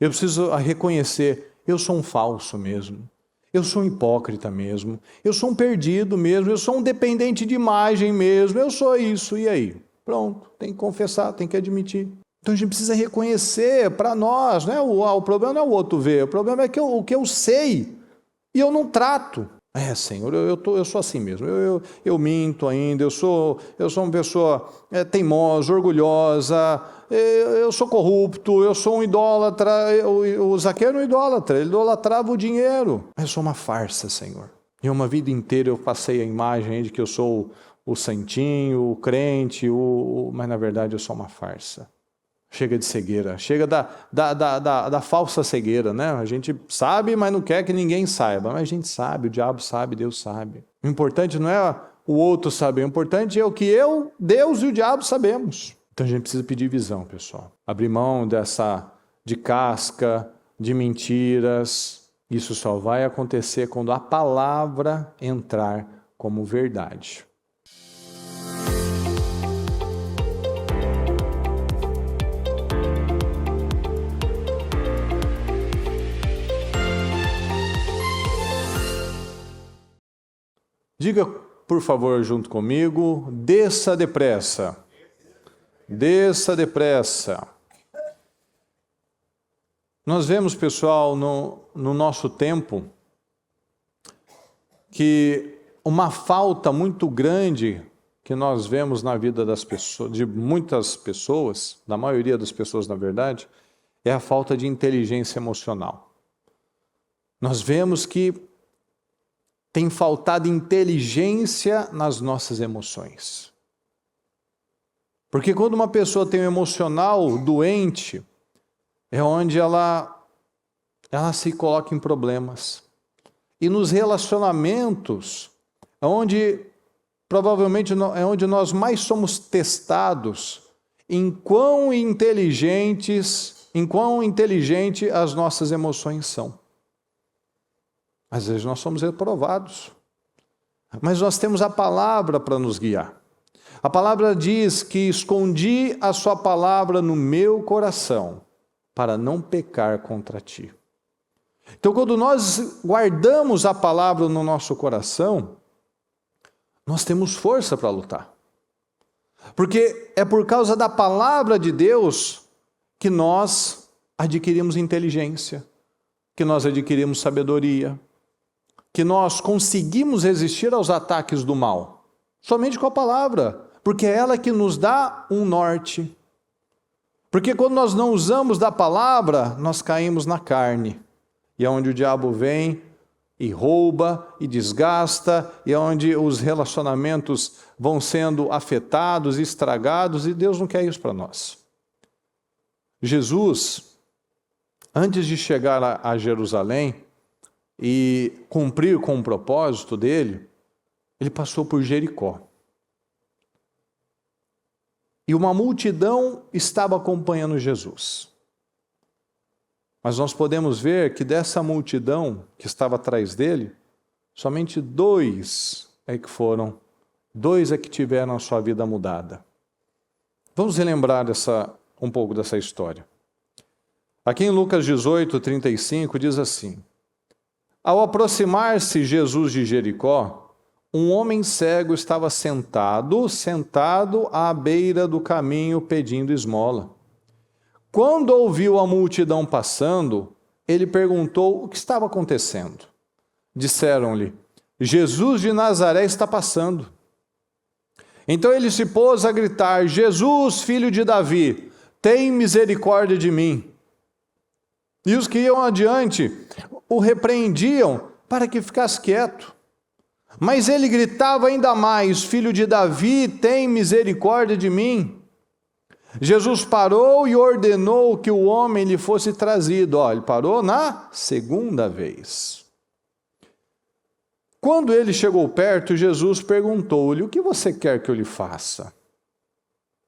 Eu preciso reconhecer, eu sou um falso mesmo. Eu sou um hipócrita mesmo. Eu sou um perdido mesmo. Eu sou um dependente de imagem mesmo. Eu sou isso. E aí? Pronto, tem que confessar, tem que admitir. Então a gente precisa reconhecer para nós, né? O problema não é o outro ver, o problema é que o que eu sei e eu não trato. Senhor, eu sou assim mesmo, eu minto ainda, eu sou uma pessoa teimosa, orgulhosa, eu sou corrupto, eu sou um idólatra. O Zaqueu era um idólatra, ele idolatrava o dinheiro. Eu sou uma farsa, Senhor. E uma vida inteira eu passei a imagem de que eu sou o santinho, o crente, mas na verdade eu sou uma farsa. Chega de cegueira, chega da falsa cegueira, né? A gente sabe, mas não quer que ninguém saiba. Mas a gente sabe, o diabo sabe, Deus sabe. O importante não é o outro saber, o importante é o que Deus e o diabo sabemos. Então a gente precisa pedir visão, pessoal. Abrir mão de casca, de mentiras. Isso só vai acontecer quando a palavra entrar como verdade. Diga, por favor, junto comigo, desça depressa. Desça depressa. Nós vemos, pessoal, no nosso tempo, que uma falta muito grande que nós vemos na vida das pessoas, de muitas pessoas, da maioria das pessoas, na verdade, é a falta de inteligência emocional. Nós vemos que tem faltado inteligência nas nossas emoções. Porque quando uma pessoa tem um emocional doente, é onde ela se coloca em problemas. E nos relacionamentos, provavelmente é onde nós mais somos testados em quão inteligente as nossas emoções são. Às vezes nós somos reprovados, mas nós temos a palavra para nos guiar. A palavra diz que escondi a sua palavra no meu coração para não pecar contra ti. Então, quando nós guardamos a palavra no nosso coração, nós temos força para lutar. Porque é por causa da palavra de Deus que nós adquirimos inteligência, que nós adquirimos sabedoria, que nós conseguimos resistir aos ataques do mal, somente com a palavra, porque é ela que nos dá um norte. Porque quando nós não usamos da palavra, nós caímos na carne, e é onde o diabo vem e rouba e desgasta, e é onde os relacionamentos vão sendo afetados e estragados, e Deus não quer isso para nós. Jesus, antes de chegar a Jerusalém, e cumprir com o propósito dele, ele passou por Jericó. E uma multidão estava acompanhando Jesus. Mas nós podemos ver que dessa multidão que estava atrás dele, somente dois é que tiveram a sua vida mudada. Vamos relembrar um pouco dessa história. Aqui em Lucas 18, 35, diz assim: Ao aproximar-se Jesus de Jericó, um homem cego estava sentado à beira do caminho pedindo esmola. Quando ouviu a multidão passando, ele perguntou o que estava acontecendo. Disseram-lhe: Jesus de Nazaré está passando. Então ele se pôs a gritar: Jesus, filho de Davi, tem misericórdia de mim. E os que iam adiante o repreendiam para que ficasse quieto. Mas ele gritava ainda mais: Filho de Davi, tem misericórdia de mim. Jesus parou e ordenou que o homem lhe fosse trazido. Ele parou na segunda vez. Quando ele chegou perto, Jesus perguntou-lhe: o que você quer que eu lhe faça?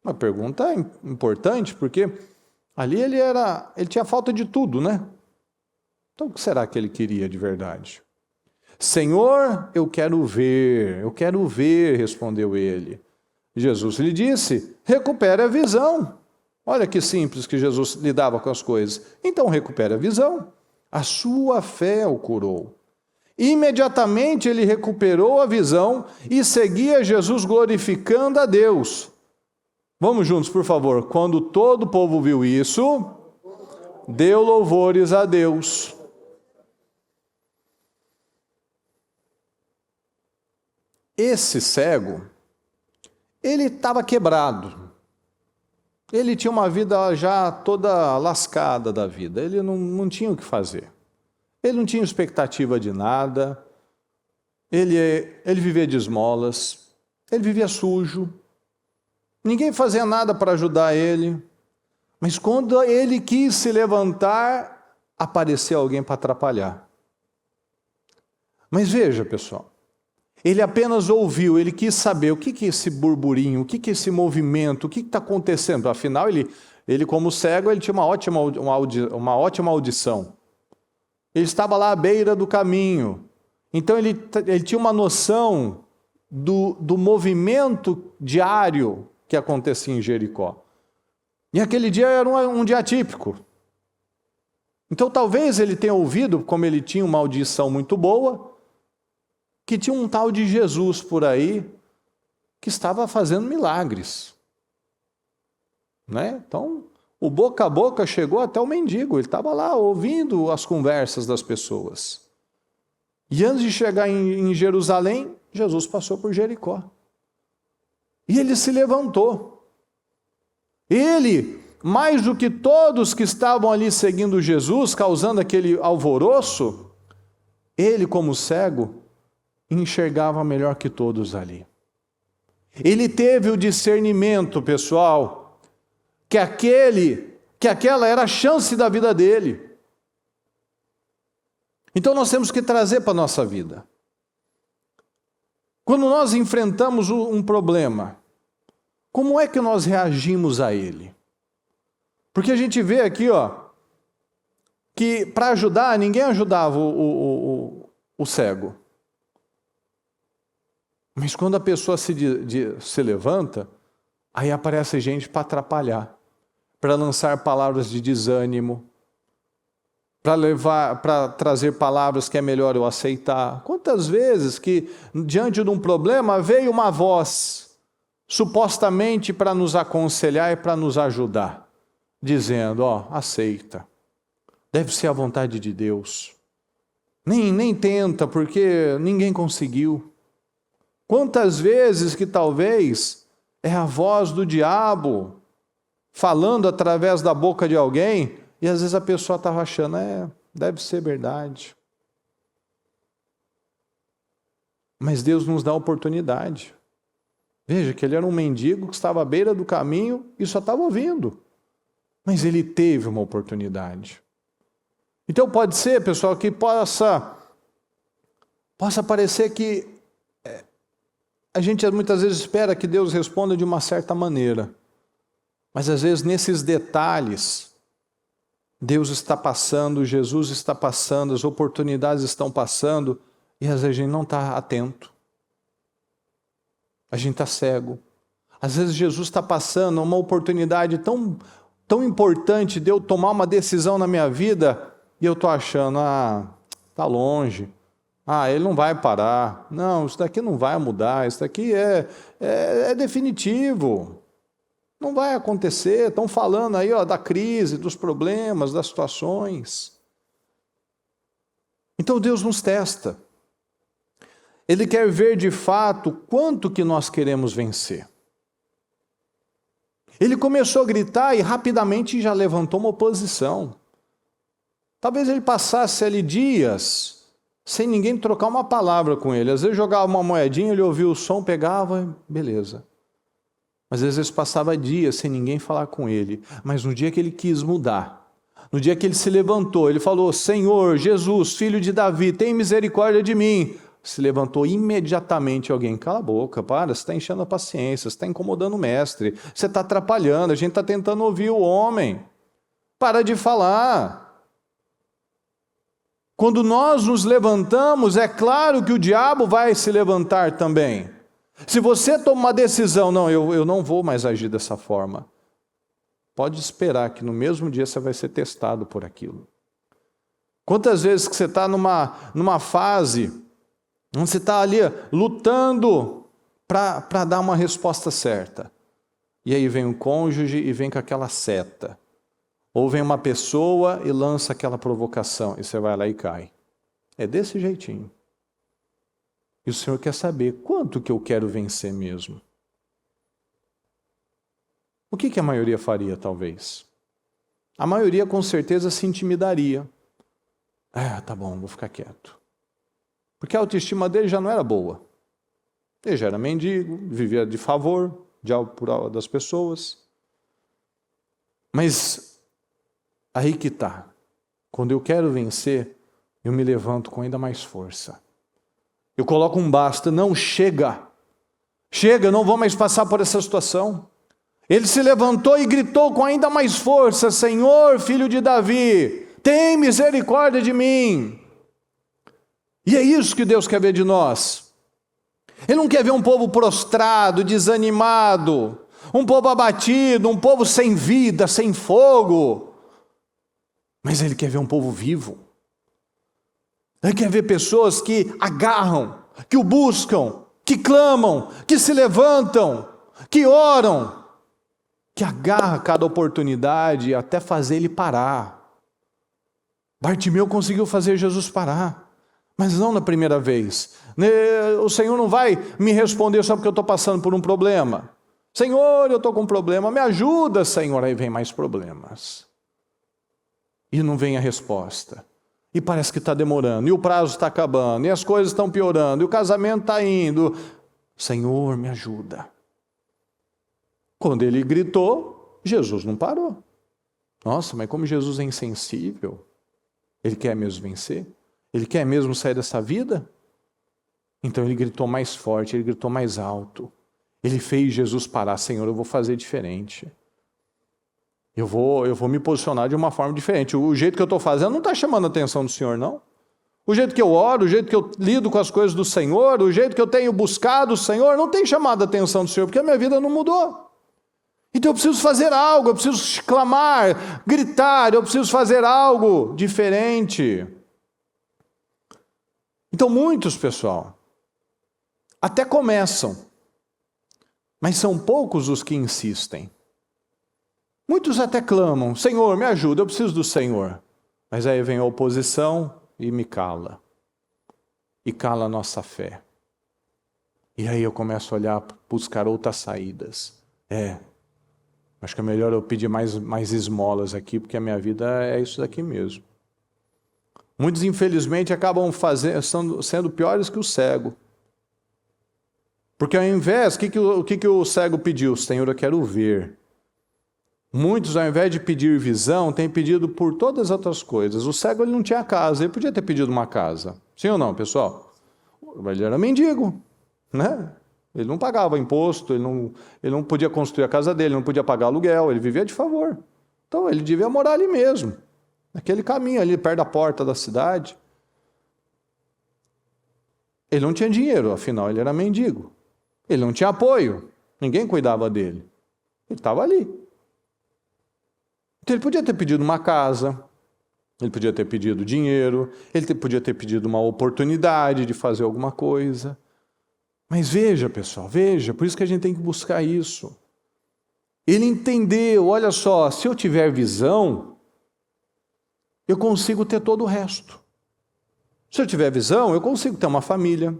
Uma pergunta importante, porque ali ele tinha falta de tudo, né? Então o que será que ele queria de verdade? Senhor, eu quero ver, respondeu ele. Jesus lhe disse: recupere a visão, Olha que simples que Jesus lidava com as coisas. Então recupere a visão. A sua fé o curou. Imediatamente ele recuperou a visão e seguia Jesus glorificando a Deus. Vamos juntos, por favor. Quando todo o povo viu isso, deu louvores a Deus. Esse cego, ele estava quebrado. Ele tinha uma vida já toda lascada da vida. Ele não tinha o que fazer. Ele não tinha expectativa de nada. Ele vivia de esmolas. Ele vivia sujo. Ninguém fazia nada para ajudar ele. Mas quando ele quis se levantar, apareceu alguém para atrapalhar. Mas veja, pessoal. Ele apenas ouviu, ele quis saber o que é esse burburinho, o que é esse movimento, o que está acontecendo. Afinal, ele como cego, ele tinha uma ótima audição. Ele estava lá à beira do caminho. Então, ele tinha uma noção do movimento diário que acontecia em Jericó. E aquele dia era um dia atípico. Então, talvez ele tenha ouvido, como ele tinha uma audição muito boa, que tinha um tal de Jesus por aí que estava fazendo milagres. Né? Então, o boca a boca chegou até o mendigo. Ele estava lá ouvindo as conversas das pessoas. E antes de chegar em Jerusalém, Jesus passou por Jericó. E ele se levantou. Ele, mais do que todos que estavam ali seguindo Jesus, causando aquele alvoroço, ele, como cego, enxergava melhor que todos ali. Ele teve o discernimento, pessoal, que aquela era a chance da vida dele. Então nós temos que trazer para a nossa vida. Quando nós enfrentamos um problema, como é que nós reagimos a ele? Porque a gente vê aqui, que para ajudar, ninguém ajudava o cego. Mas quando a pessoa se levanta, aí aparece gente para atrapalhar, para lançar palavras de desânimo, para trazer palavras que é melhor eu aceitar. Quantas vezes que, diante de um problema, veio uma voz, supostamente para nos aconselhar e para nos ajudar, dizendo, aceita, deve ser a vontade de Deus. Nem tenta, porque ninguém conseguiu. Quantas vezes que talvez é a voz do diabo falando através da boca de alguém e às vezes a pessoa estava achando, deve ser verdade. Mas Deus nos dá oportunidade. Veja que ele era um mendigo que estava à beira do caminho e só estava ouvindo. Mas ele teve uma oportunidade. Então pode ser, pessoal, que possa parecer que a gente muitas vezes espera que Deus responda de uma certa maneira. Mas às vezes nesses detalhes, Deus está passando, Jesus está passando, as oportunidades estão passando, e às vezes a gente não está atento. A gente está cego. Às vezes Jesus está passando uma oportunidade tão importante de eu tomar uma decisão na minha vida, e eu estou achando, está longe. Ele não vai parar. Não, isso daqui não vai mudar. Isso daqui é definitivo. Não vai acontecer. Estão falando aí da crise, dos problemas, das situações. Então Deus nos testa. Ele quer ver de fato quanto que nós queremos vencer. Ele começou a gritar e rapidamente já levantou uma oposição. Talvez ele passasse ali dias sem ninguém trocar uma palavra com ele. Às vezes jogava uma moedinha, ele ouvia o som, pegava, beleza. Mas às vezes passava dias sem ninguém falar com ele. Mas no dia que ele quis mudar, no dia que ele se levantou, ele falou, Senhor, Jesus, filho de Davi, tem misericórdia de mim. Se levantou imediatamente alguém, cala a boca, para, você está enchendo a paciência, você está incomodando o mestre, você está atrapalhando, a gente está tentando ouvir o homem. Para de falar. Quando nós nos levantamos, é claro que o diabo vai se levantar também. Se você toma uma decisão, não, eu não vou mais agir dessa forma. pode esperar que no mesmo dia você vai ser testado por aquilo. Quantas vezes que você está numa fase onde você está ali lutando para dar uma resposta certa. E aí vem um cônjuge e vem com aquela seta. Ou vem uma pessoa e lança aquela provocação. E você vai lá e cai. É desse jeitinho. E o Senhor quer saber quanto que eu quero vencer mesmo. O que a maioria faria, talvez? A maioria, com certeza, se intimidaria. Tá bom, vou ficar quieto. Porque a autoestima dele já não era boa. Ele já era mendigo, vivia de favor das pessoas. Mas aí que está. Quando eu quero vencer, eu me levanto com ainda mais força. Eu coloco um basta. Não, chega. Chega, eu não vou mais passar por essa situação. Ele se levantou e gritou com ainda mais força: Senhor, filho de Davi, tem misericórdia de mim. E é isso que Deus quer ver de nós. Ele não quer ver um povo prostrado, desanimado, um povo abatido, um povo sem vida, sem fogo. Mas Ele quer ver um povo vivo. Ele quer ver pessoas que agarram, que o buscam, que clamam, que se levantam, que oram, que agarra cada oportunidade até fazer ele parar. Bartimeu conseguiu fazer Jesus parar, mas não na primeira vez. O Senhor não vai me responder só porque eu estou passando por um problema. Senhor, eu estou com um problema, me ajuda, Senhor. Aí vem mais problemas. E não vem a resposta. E parece que está demorando, e o prazo está acabando, e as coisas estão piorando, e o casamento está indo. Senhor, me ajuda. Quando ele gritou, Jesus não parou. Nossa, mas como Jesus é insensível. Ele quer mesmo vencer? Ele quer mesmo sair dessa vida? Então ele gritou mais forte, ele gritou mais alto. Ele fez Jesus parar. Senhor, eu vou fazer diferente. Eu vou me posicionar de uma forma diferente. O jeito que eu estou fazendo não está chamando a atenção do Senhor, não. O jeito que eu oro, o jeito que eu lido com as coisas do Senhor, o jeito que eu tenho buscado o Senhor, não tem chamado a atenção do Senhor, porque a minha vida não mudou. Então eu preciso fazer algo, eu preciso clamar, gritar, eu preciso fazer algo diferente. Então muitos, pessoal, até começam, mas são poucos os que insistem. Muitos até clamam: Senhor, me ajuda, eu preciso do Senhor. Mas aí vem a oposição e me cala. E cala a nossa fé. E aí eu começo a olhar, buscar outras saídas. Acho que é melhor eu pedir mais esmolas aqui, porque a minha vida é isso daqui mesmo. Muitos, infelizmente, acabam sendo piores que o cego. Porque ao invés, o que o cego pediu? Senhor, eu quero ver. Muitos, ao invés de pedir visão, têm pedido por todas as outras coisas. O cego, ele não tinha casa, ele podia ter pedido uma casa. Sim ou não, pessoal? Ele era mendigo, né? Ele não pagava imposto, ele não podia construir a casa dele, não podia pagar aluguel, ele vivia de favor. Então ele devia morar ali mesmo, naquele caminho ali, perto da porta da cidade. Ele não tinha dinheiro, afinal ele era mendigo. Ele não tinha apoio, ninguém cuidava dele. Ele estava ali. Então ele podia ter pedido uma casa, ele podia ter pedido dinheiro, ele podia ter pedido uma oportunidade de fazer alguma coisa. Mas veja, pessoal, veja, por isso que a gente tem que buscar isso. Ele entendeu, olha só, se eu tiver visão, eu consigo ter todo o resto. Se eu tiver visão, eu consigo ter uma família,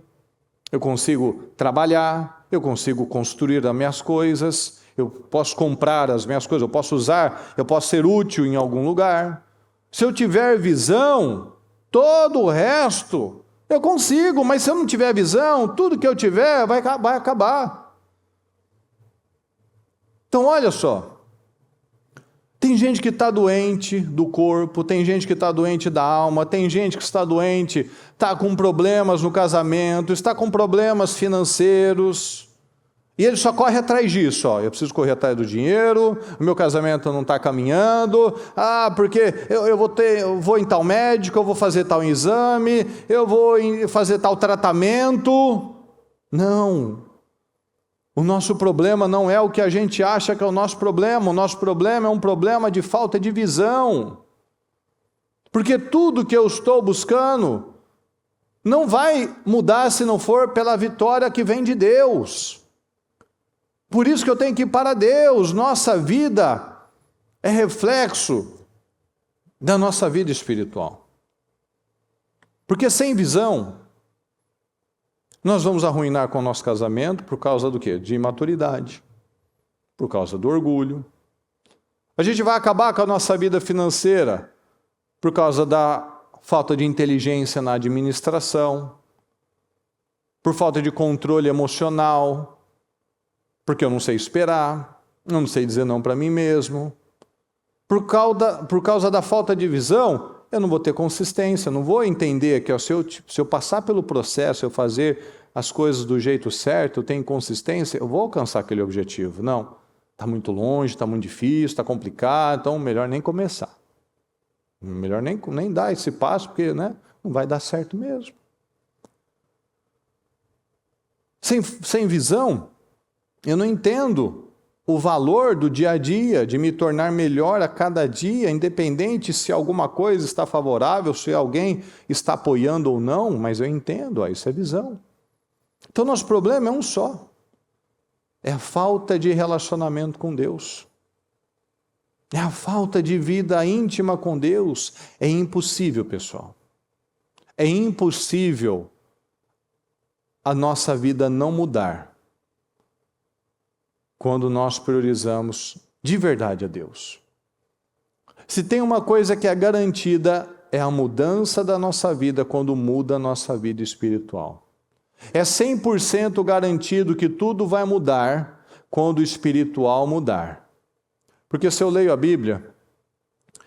eu consigo trabalhar, eu consigo construir as minhas coisas, eu posso comprar as minhas coisas, eu posso usar, eu posso ser útil em algum lugar. Se eu tiver visão, todo o resto eu consigo, mas se eu não tiver visão, tudo que eu tiver vai acabar. Então olha só, tem gente que está doente do corpo, tem gente que está doente da alma, tem gente que está doente, está com problemas no casamento, está com problemas financeiros, e ele só corre atrás disso. Eu preciso correr atrás do dinheiro, o meu casamento não está caminhando, porque eu vou em tal médico, eu vou fazer tal exame, eu vou fazer tal tratamento. Não. O nosso problema não é o que a gente acha que é o nosso problema é um problema de falta de visão. Porque tudo que eu estou buscando não vai mudar se não for pela vitória que vem de Deus. Por isso que eu tenho que ir para Deus. Nossa vida é reflexo da nossa vida espiritual. Porque sem visão, nós vamos arruinar com o nosso casamento por causa do quê? De imaturidade, por causa do orgulho. A gente vai acabar com a nossa vida financeira por causa da falta de inteligência na administração, por falta de controle emocional, porque eu não sei esperar, eu não sei dizer não para mim mesmo. Por causa da falta de visão, eu não vou ter consistência, eu não vou entender que se eu passar pelo processo, eu fazer as coisas do jeito certo, eu tenho consistência, eu vou alcançar aquele objetivo. Não, está muito longe, está muito difícil, está complicado, então melhor nem começar. Melhor nem dar esse passo, porque não vai dar certo mesmo. Sem visão, eu não entendo o valor do dia a dia, de me tornar melhor a cada dia, independente se alguma coisa está favorável, se alguém está apoiando ou não, mas eu entendo, isso é visão. Então, nosso problema é um só. É a falta de relacionamento com Deus. É a falta de vida íntima com Deus. É impossível, pessoal. É impossível a nossa vida não mudar quando nós priorizamos de verdade a Deus. Se tem uma coisa que é garantida, é a mudança da nossa vida quando muda a nossa vida espiritual. É 100% garantido que tudo vai mudar quando o espiritual mudar. Porque se eu leio a Bíblia,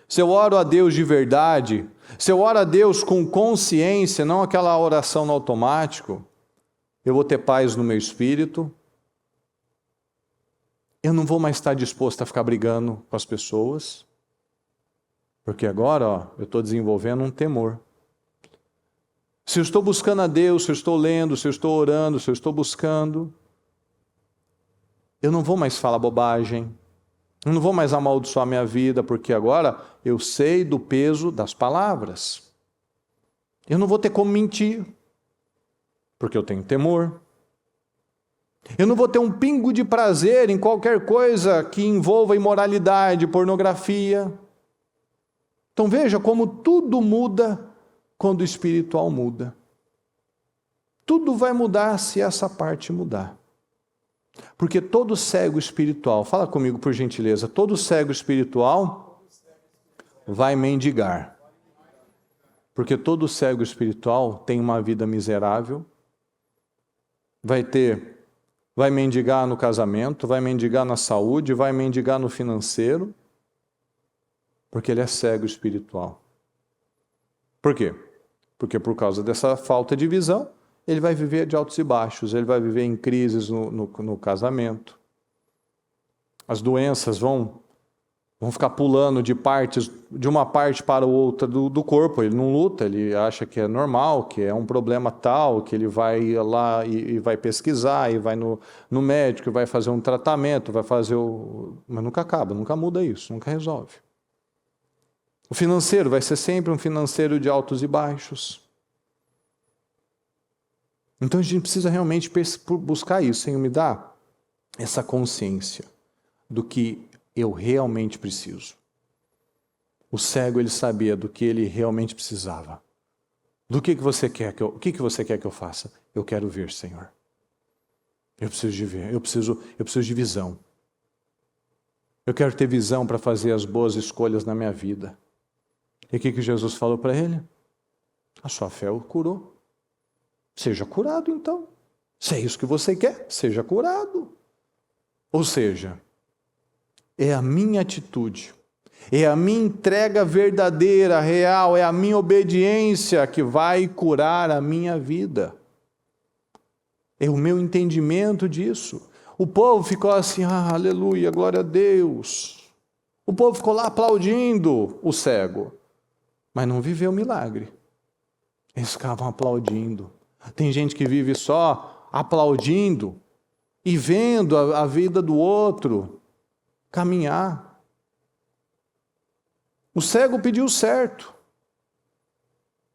se eu oro a Deus de verdade, se eu oro a Deus com consciência, não aquela oração no automático, eu vou ter paz no meu espírito, eu não vou mais estar disposto a ficar brigando com as pessoas, porque agora eu estou desenvolvendo um temor. Se eu estou buscando a Deus, se eu estou lendo, se eu estou orando, se eu estou buscando, eu não vou mais falar bobagem, eu não vou mais amaldiçoar a minha vida, porque agora eu sei do peso das palavras. Eu não vou ter como mentir, porque eu tenho temor. Eu não vou ter um pingo de prazer em qualquer coisa que envolva imoralidade, pornografia. Então veja como tudo muda quando o espiritual muda. Tudo vai mudar se essa parte mudar. Porque todo cego espiritual, fala comigo por gentileza, todo cego espiritual vai mendigar. Porque todo cego espiritual tem uma vida miserável, vai mendigar no casamento, vai mendigar na saúde, vai mendigar no financeiro, porque ele é cego espiritual. Por quê? Porque por causa dessa falta de visão, ele vai viver de altos e baixos, ele vai viver em crises no casamento. As doenças vão ficar pulando de uma parte para outra do corpo. Ele não luta, ele acha que é normal, que é um problema tal, que ele vai lá e vai pesquisar, e vai no médico, vai fazer um tratamento, mas nunca acaba, nunca muda isso, nunca resolve. O financeiro vai ser sempre um financeiro de altos e baixos. Então a gente precisa realmente buscar isso, Senhor, me dá essa consciência do que eu realmente preciso. O cego, ele sabia do que ele realmente precisava. Do que você quer o que você quer que eu faça? Eu quero ver, Senhor. Eu preciso de ver, eu preciso de visão. Eu quero ter visão para fazer as boas escolhas na minha vida. E o que Jesus falou para ele? A sua fé o curou. Seja curado, então. Se é isso que você quer, seja curado. Ou seja, é a minha atitude, é a minha entrega verdadeira, real, é a minha obediência que vai curar a minha vida. É o meu entendimento disso. O povo ficou assim, aleluia, glória a Deus. O povo ficou lá aplaudindo o cego, mas não viveu o milagre. Eles ficavam aplaudindo. Tem gente que vive só aplaudindo e vendo a vida do outro caminhar. O cego pediu certo.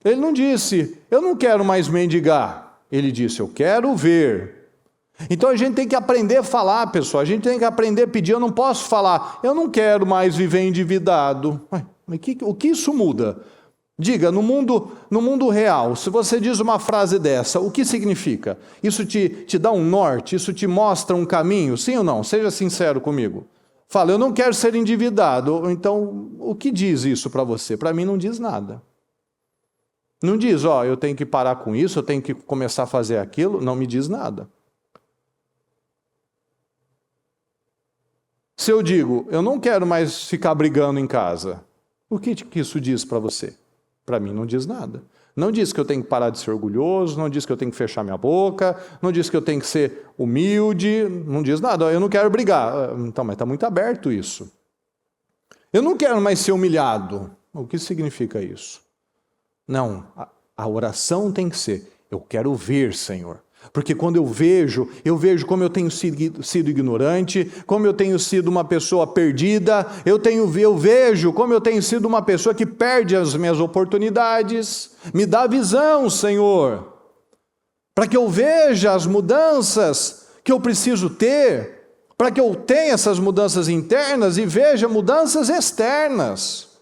Ele não disse, eu não quero mais mendigar. Ele disse, eu quero ver. Então a gente tem que aprender a falar, pessoal. A gente tem que aprender a pedir. Eu não posso falar, eu não quero mais viver endividado. Mas o que isso muda? Diga, no mundo real, se você diz uma frase dessa, o que significa? Isso te dá um norte? Isso te mostra um caminho? Sim ou não? Seja sincero comigo. Fala, eu não quero ser endividado. Então, o que diz isso para você? Para mim não diz nada. Não diz, eu tenho que parar com isso, eu tenho que começar a fazer aquilo. Não me diz nada. Se eu digo, eu não quero mais ficar brigando em casa, o que isso diz para você? Para mim não diz nada. Não diz que eu tenho que parar de ser orgulhoso, não diz que eu tenho que fechar minha boca, não diz que eu tenho que ser humilde, não diz nada. Eu não quero brigar. Então, mas está muito aberto isso. Eu não quero mais ser humilhado. O que significa isso? Não, a oração tem que ser, eu quero ver, Senhor. Porque quando eu vejo como eu tenho sido ignorante, como eu tenho sido uma pessoa perdida, eu vejo como eu tenho sido uma pessoa que perde as minhas oportunidades. Me dá visão, Senhor, para que eu veja as mudanças que eu preciso ter, para que eu tenha essas mudanças internas e veja mudanças externas.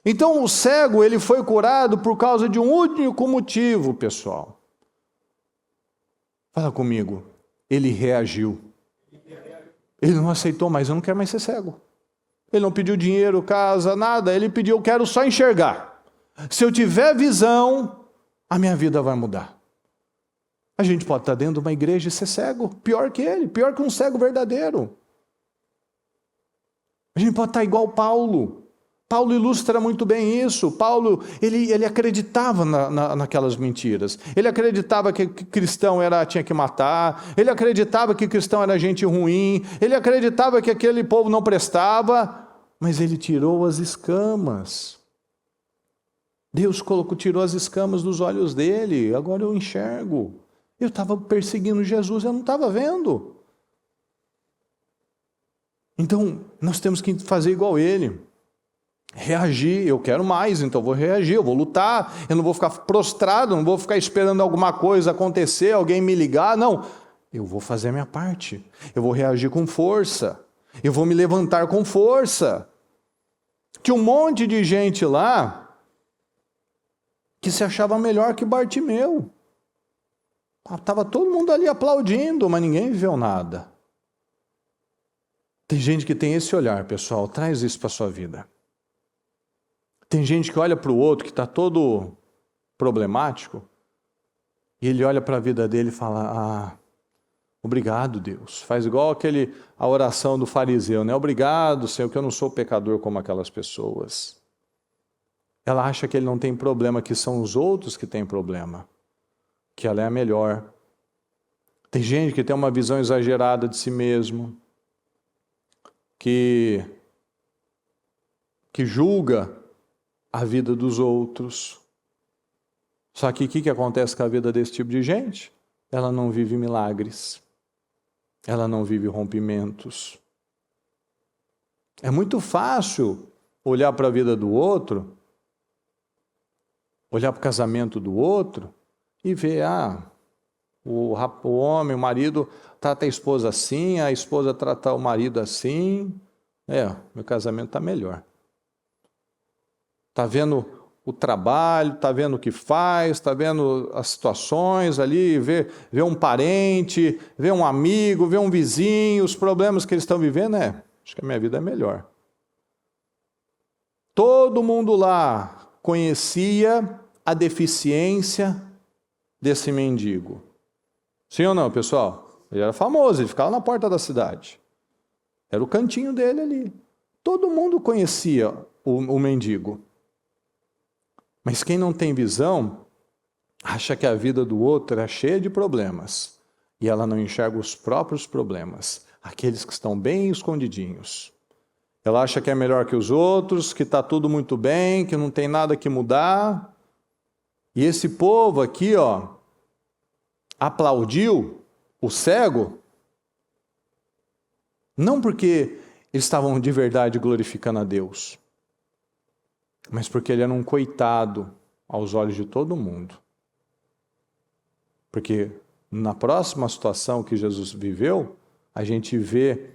Então o cego, ele foi curado por causa de um único motivo, pessoal. Fala comigo, ele reagiu. Ele não aceitou mais, eu não quero mais ser cego. Ele não pediu dinheiro, casa, nada, ele pediu, eu quero só enxergar. Se eu tiver visão, a minha vida vai mudar. A gente pode estar dentro de uma igreja e ser cego, pior que ele, pior que um cego verdadeiro. A gente pode estar igual Paulo. Paulo ilustra muito bem isso. Paulo, ele acreditava naquelas mentiras. Ele acreditava que cristão tinha que matar. Ele acreditava que cristão era gente ruim. Ele acreditava que aquele povo não prestava. Mas ele tirou as escamas. Deus tirou as escamas dos olhos dele. Agora eu enxergo. Eu estava perseguindo Jesus, eu não estava vendo. Então, nós temos que fazer igual ele. Reagir, eu quero mais, então eu vou reagir, eu vou lutar, eu não vou ficar prostrado, não vou ficar esperando alguma coisa acontecer, alguém me ligar, não. Eu vou fazer a minha parte, eu vou reagir com força, eu vou me levantar com força. Tinha um monte de gente lá que se achava melhor que Bartimeu. Estava todo mundo ali aplaudindo, mas ninguém viveu nada. Tem gente que tem esse olhar, pessoal, traz isso para a sua vida. Tem gente que olha para o outro que está todo problemático e ele olha para a vida dele e fala, obrigado, Deus. Faz igual a oração do fariseu, né? Obrigado, Senhor, que eu não sou pecador como aquelas pessoas. Ela acha que ele não tem problema, que são os outros que têm problema, que ela é a melhor. Tem gente que tem uma visão exagerada de si mesmo, que julga a vida dos outros. Só que o que acontece com a vida desse tipo de gente? Ela não vive milagres. Ela não vive rompimentos. É muito fácil olhar para a vida do outro, olhar para o casamento do outro e ver, o homem, o marido trata a esposa assim, a esposa trata o marido assim. Meu casamento está melhor. Está vendo o trabalho, está vendo o que faz, está vendo as situações ali, vê um parente, vê um amigo, vê um vizinho, os problemas que eles estão vivendo, acho que a minha vida é melhor. Todo mundo lá conhecia a deficiência desse mendigo. Sim ou não, pessoal? Ele era famoso, ele ficava na porta da cidade. Era o cantinho dele ali. Todo mundo conhecia o mendigo. Mas quem não tem visão, acha que a vida do outro é cheia de problemas. E ela não enxerga os próprios problemas, aqueles que estão bem escondidinhos. Ela acha que é melhor que os outros, que está tudo muito bem, que não tem nada que mudar. E esse povo aqui, aplaudiu o cego, Não porque eles estavam de verdade glorificando a Deus, mas porque ele era um coitado aos olhos de todo mundo. Porque na próxima situação que Jesus viveu, a gente vê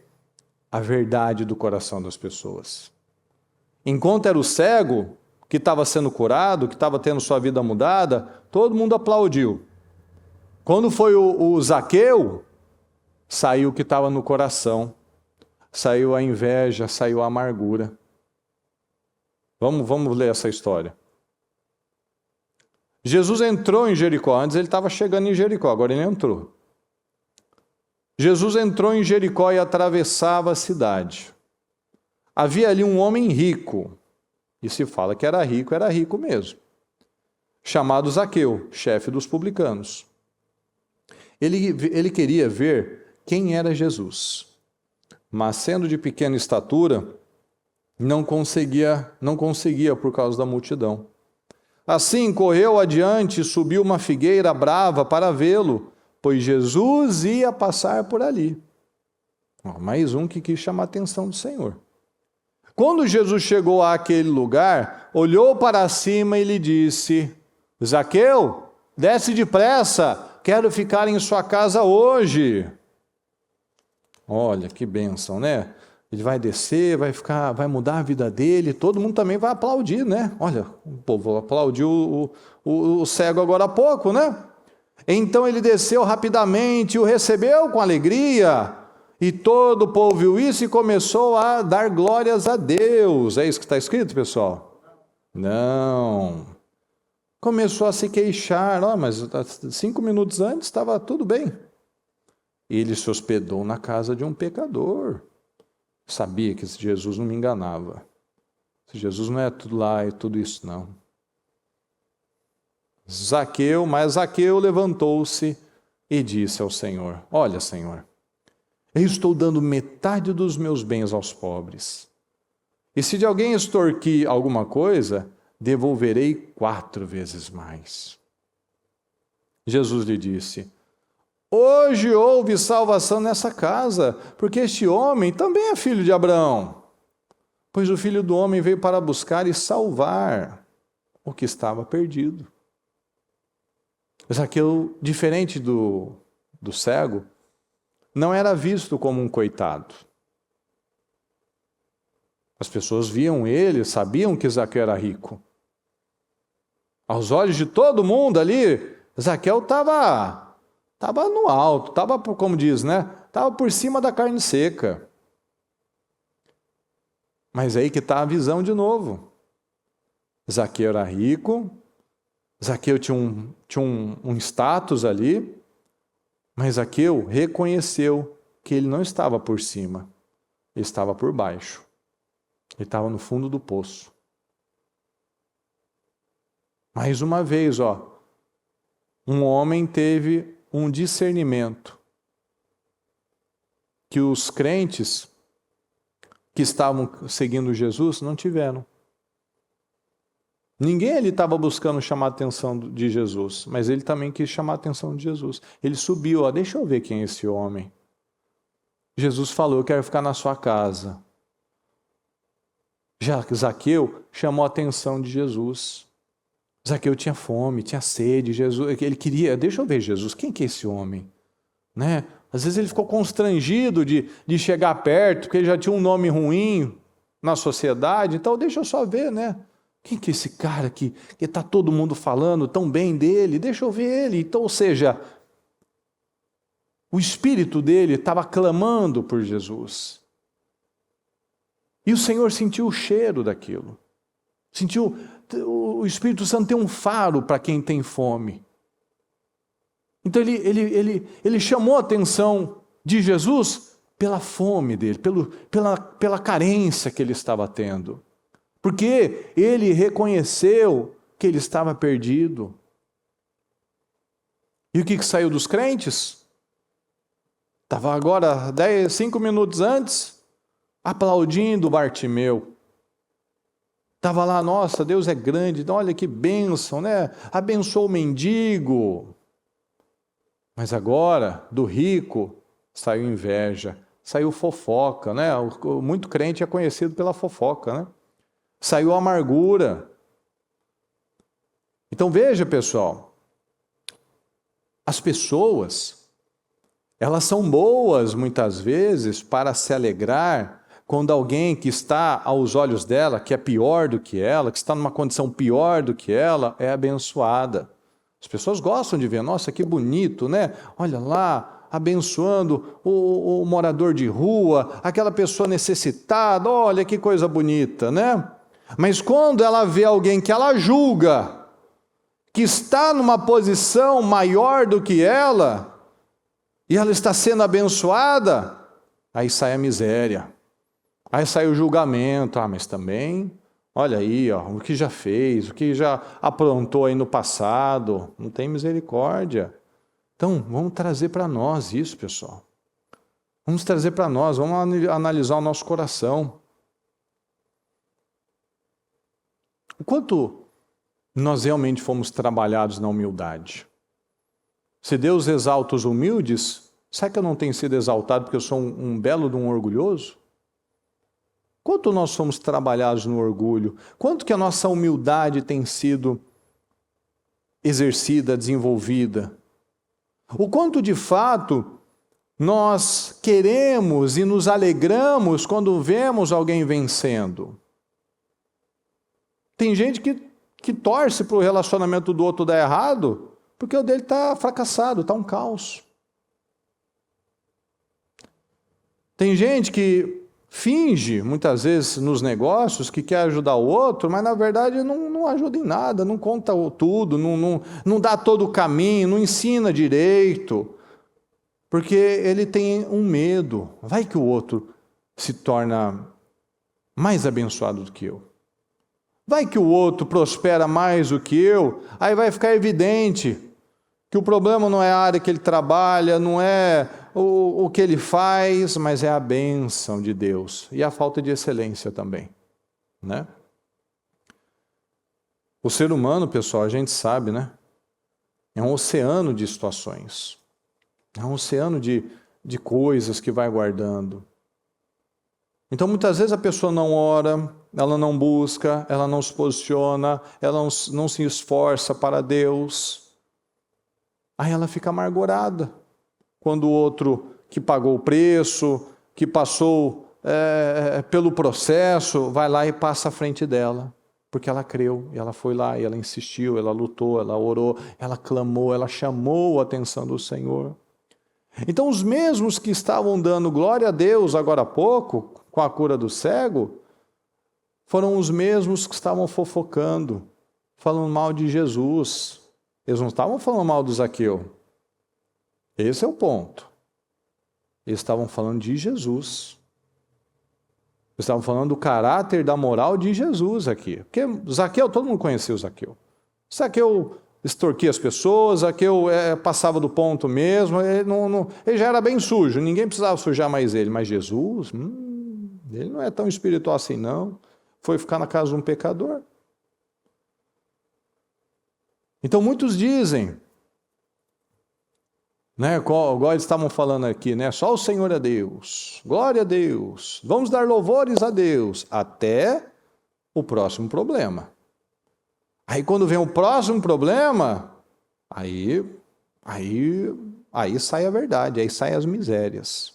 a verdade do coração das pessoas. Enquanto era o cego que estava sendo curado, que estava tendo sua vida mudada, todo mundo aplaudiu. Quando foi o Zaqueu, saiu o que estava no coração, saiu a inveja, saiu a amargura. Vamos ler essa história. Jesus entrou em Jericó. Antes ele estava chegando em Jericó, agora ele entrou. Jesus entrou em Jericó e atravessava a cidade. Havia ali um homem rico, e se fala que era rico mesmo, chamado Zaqueu, chefe dos publicanos. Ele queria ver quem era Jesus, mas sendo de pequena estatura, não conseguia por causa da multidão. Assim correu adiante e subiu uma figueira brava para vê-lo, pois Jesus ia passar por ali. Mais um que quis chamar a atenção do Senhor. Quando Jesus chegou àquele lugar, olhou para cima e lhe disse: Zaqueu, desce depressa, quero ficar em sua casa hoje. Olha que bênção, né? Ele vai descer, vai mudar a vida dele, todo mundo também vai aplaudir, né? Olha, o povo aplaudiu o cego agora há pouco, né? Então ele desceu rapidamente e o recebeu com alegria. E todo o povo viu isso e começou a dar glórias a Deus. É isso que está escrito, pessoal? Não. Começou a se queixar. Mas 5 minutos antes estava tudo bem. Ele se hospedou na casa de um pecador. Sabia que esse Jesus não me enganava. Esse Jesus não é tudo lá e tudo isso, não. Mas Zaqueu levantou-se e disse ao Senhor: Olha, Senhor, eu estou dando metade dos meus bens aos pobres. E se de alguém extorquir alguma coisa, devolverei 4 vezes mais. Jesus lhe disse: Hoje houve salvação nessa casa, porque este homem também é filho de Abraão. Pois o Filho do Homem veio para buscar e salvar o que estava perdido. Zaqueu, diferente do cego, não era visto como um coitado. As pessoas viam ele, sabiam que Zaqueu era rico. Aos olhos de todo mundo ali, Zaqueu estava no alto, estava, como diz, né? Estava por cima da carne seca. Mas aí que está a visão de novo. Zaqueu era rico, Zaqueu tinha um status ali, mas Zaqueu reconheceu que ele não estava por cima, ele estava por baixo. Ele estava no fundo do poço. Mais uma vez, um homem teve um discernimento que os crentes que estavam seguindo Jesus não tiveram. Ninguém ali estava buscando chamar a atenção de Jesus, mas ele também quis chamar a atenção de Jesus. Ele subiu, deixa eu ver quem é esse homem. Jesus falou: eu quero ficar na sua casa. Já Zaqueu chamou a atenção de Jesus. Zaqueu tinha fome, tinha sede, Jesus, ele queria, deixa eu ver Jesus, quem que é esse homem? Né? Às vezes ele ficou constrangido de chegar perto, porque ele já tinha um nome ruim na sociedade, então deixa eu só ver, né? Quem que é esse cara que está todo mundo falando tão bem dele? Deixa eu ver ele. Então, ou seja, o espírito dele estava clamando por Jesus. E o Senhor sentiu o cheiro daquilo. Sentiu, o Espírito Santo tem um faro para quem tem fome. Então ele chamou a atenção de Jesus pela fome dele, pela carência que ele estava tendo. Porque ele reconheceu que ele estava perdido. E o que saiu dos crentes? Estava agora 5 minutos antes, aplaudindo Bartimeu. Estava lá, nossa, Deus é grande, olha que bênção, né? Abençoou o mendigo. Mas agora, do rico, saiu inveja, saiu fofoca, né? Muito crente é conhecido pela fofoca, né? Saiu amargura. Então veja, pessoal, as pessoas, elas são boas muitas vezes para se alegrar quando alguém que está aos olhos dela, que é pior do que ela, que está numa condição pior do que ela, é abençoada. As pessoas gostam de ver, nossa, que bonito, né? Olha lá, abençoando o morador de rua, aquela pessoa necessitada, olha que coisa bonita, né? Mas quando ela vê alguém que ela julga, que está numa posição maior do que ela, e ela está sendo abençoada, aí sai a miséria, aí sai o julgamento, mas também, olha aí, ó, o que já fez, o que já aprontou aí no passado, não tem misericórdia. Então, vamos trazer para nós isso, pessoal. Vamos trazer para nós, vamos analisar o nosso coração. O quanto nós realmente fomos trabalhados na humildade? Se Deus exalta os humildes, será que eu não tenho sido exaltado porque eu sou um belo de um orgulhoso? Quanto nós somos trabalhados no orgulho? Quanto que a nossa humildade tem sido exercida, desenvolvida? O quanto de fato nós queremos e nos alegramos quando vemos alguém vencendo? Tem gente que torce para o relacionamento do outro dar errado, porque o dele está fracassado, está um caos. Tem gente que finge, muitas vezes, nos negócios, que quer ajudar o outro, mas na verdade não ajuda em nada, não conta tudo, não dá todo o caminho, não ensina direito, porque ele tem um medo. Vai que o outro se torna mais abençoado do que eu. Vai que o outro prospera mais do que eu, aí vai ficar evidente que o problema não é a área que ele trabalha, não é o que ele faz, mas é a bênção de Deus e a falta de excelência também, né? O ser humano, pessoal, a gente sabe, né? É um oceano de situações, é um oceano de coisas que vai guardando. Então, muitas vezes a pessoa não ora, ela não busca, ela não se posiciona, ela não se esforça para Deus. Aí ela fica amargurada. Quando o outro que pagou o preço, que passou pelo processo, vai lá e passa à frente dela. Porque ela creu, e ela foi lá, e ela insistiu, ela lutou, ela orou, ela clamou, ela chamou a atenção do Senhor. Então, os mesmos que estavam dando glória a Deus agora há pouco, com a cura do cego, foram os mesmos que estavam fofocando, falando mal de Jesus. Eles não estavam falando mal do Zaqueu. Esse é o ponto. Eles estavam falando de Jesus. Eles estavam falando do caráter, da moral de Jesus aqui. Porque Zaqueu, todo mundo conhecia o Zaqueu. Zaqueu extorquia as pessoas, Zaqueu passava do ponto mesmo, ele já era bem sujo, ninguém precisava sujar mais ele. Mas Jesus, ele não é tão espiritual assim não. Foi ficar na casa de um pecador. Então muitos dizem, né, igual eles estavam falando aqui, né, só o Senhor é Deus, glória a Deus, vamos dar louvores a Deus, até o próximo problema. Aí quando vem o próximo problema, aí sai a verdade, aí saem as misérias.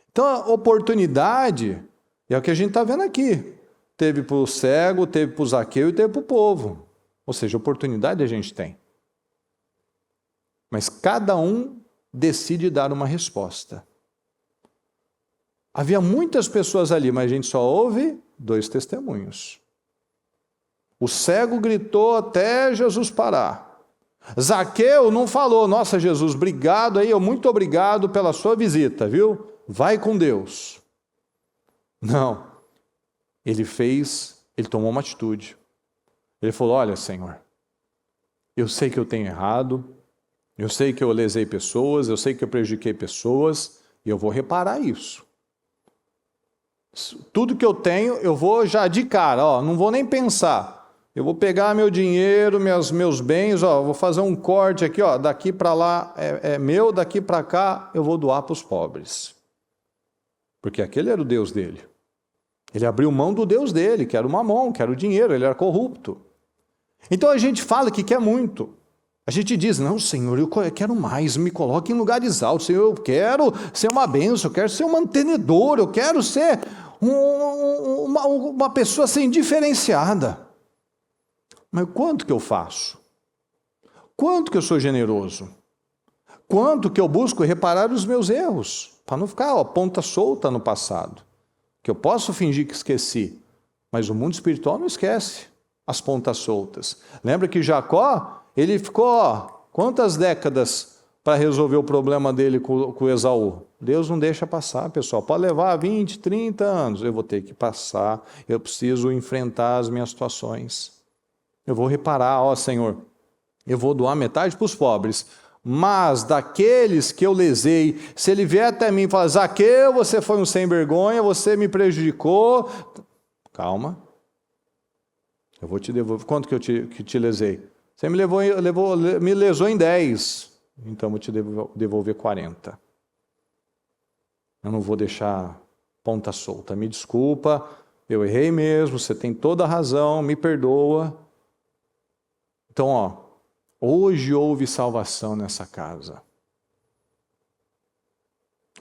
Então a oportunidade é o que a gente está vendo aqui. Teve para o cego, teve para o Zaqueu e teve para o povo. Ou seja, oportunidade a gente tem. Mas cada um decide dar uma resposta. Havia muitas pessoas ali, mas a gente só ouve 2 testemunhos. O cego gritou até Jesus parar. Zaqueu não falou, nossa Jesus, obrigado aí, muito obrigado pela sua visita, viu? Vai com Deus. Não. Ele tomou uma atitude. Ele falou, olha Senhor, eu sei que eu tenho errado, eu sei que eu lesei pessoas, eu sei que eu prejudiquei pessoas, e eu vou reparar isso. Tudo que eu tenho, eu vou já de cara, não vou nem pensar. Eu vou pegar meu dinheiro, meus bens, vou fazer um corte aqui, daqui para lá é meu, daqui para cá eu vou doar para os pobres. porque aquele era o Deus dele. Ele abriu mão do Deus dele, que era o mamão, que era o dinheiro, ele era corrupto. Então a gente fala que quer muito. A gente diz, não, Senhor, eu quero mais, me coloque em lugares altos, Senhor, eu quero ser uma bênção, eu quero ser um mantenedor, eu quero ser uma pessoa assim, diferenciada. Mas quanto que eu faço? Quanto que eu sou generoso? Quanto que eu busco reparar os meus erros? Para não ficar ponta solta no passado. Que eu posso fingir que esqueci, mas o mundo espiritual não esquece as pontas soltas. Lembra que Jacó, ele ficou quantas décadas para resolver o problema dele com Esaú? Deus não deixa passar, pessoal. Pode levar 20, 30 anos. Eu vou ter que passar, eu preciso enfrentar as minhas situações. Eu vou reparar, ó Senhor, eu vou doar metade para os pobres, mas daqueles que eu lesei, se ele vier até mim e falar, Zaqueu, você foi um sem vergonha, você me prejudicou, calma, eu vou te devolver. Quanto que eu te lesei? Você me lesou em 10, então eu vou te devolver 40. Eu não vou deixar ponta solta. Me desculpa, eu errei mesmo, você tem toda a razão, me perdoa. Então, ó, hoje houve salvação nessa casa.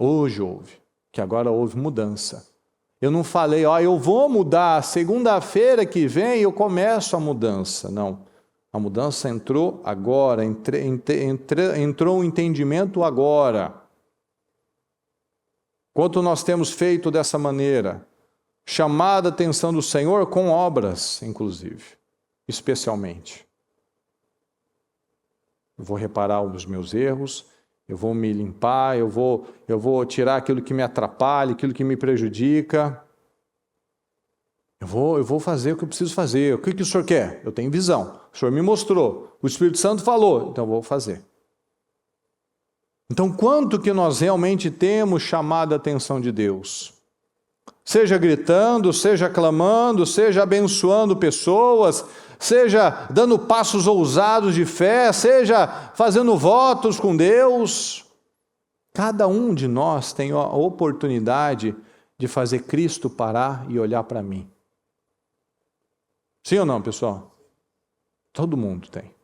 Hoje houve, que agora houve mudança. Eu não falei, ó, eu vou mudar, segunda-feira que vem eu começo a mudança. Não, a mudança entrou agora, entrou um entendimento agora. Quanto nós temos feito dessa maneira, chamada a atenção do Senhor com obras, inclusive, especialmente. Eu vou reparar os meus erros, eu vou me limpar, eu vou tirar aquilo que me atrapalha, aquilo que me prejudica. Eu vou fazer o que eu preciso fazer. O que o Senhor quer? Eu tenho visão. O Senhor me mostrou. O Espírito Santo falou. Então eu vou fazer. Então quanto que nós realmente temos chamado a atenção de Deus? Seja gritando, seja clamando, seja abençoando pessoas, seja dando passos ousados de fé, seja fazendo votos com Deus. Cada um de nós tem a oportunidade de fazer Cristo parar e olhar para mim. Sim ou não, pessoal? Todo mundo tem.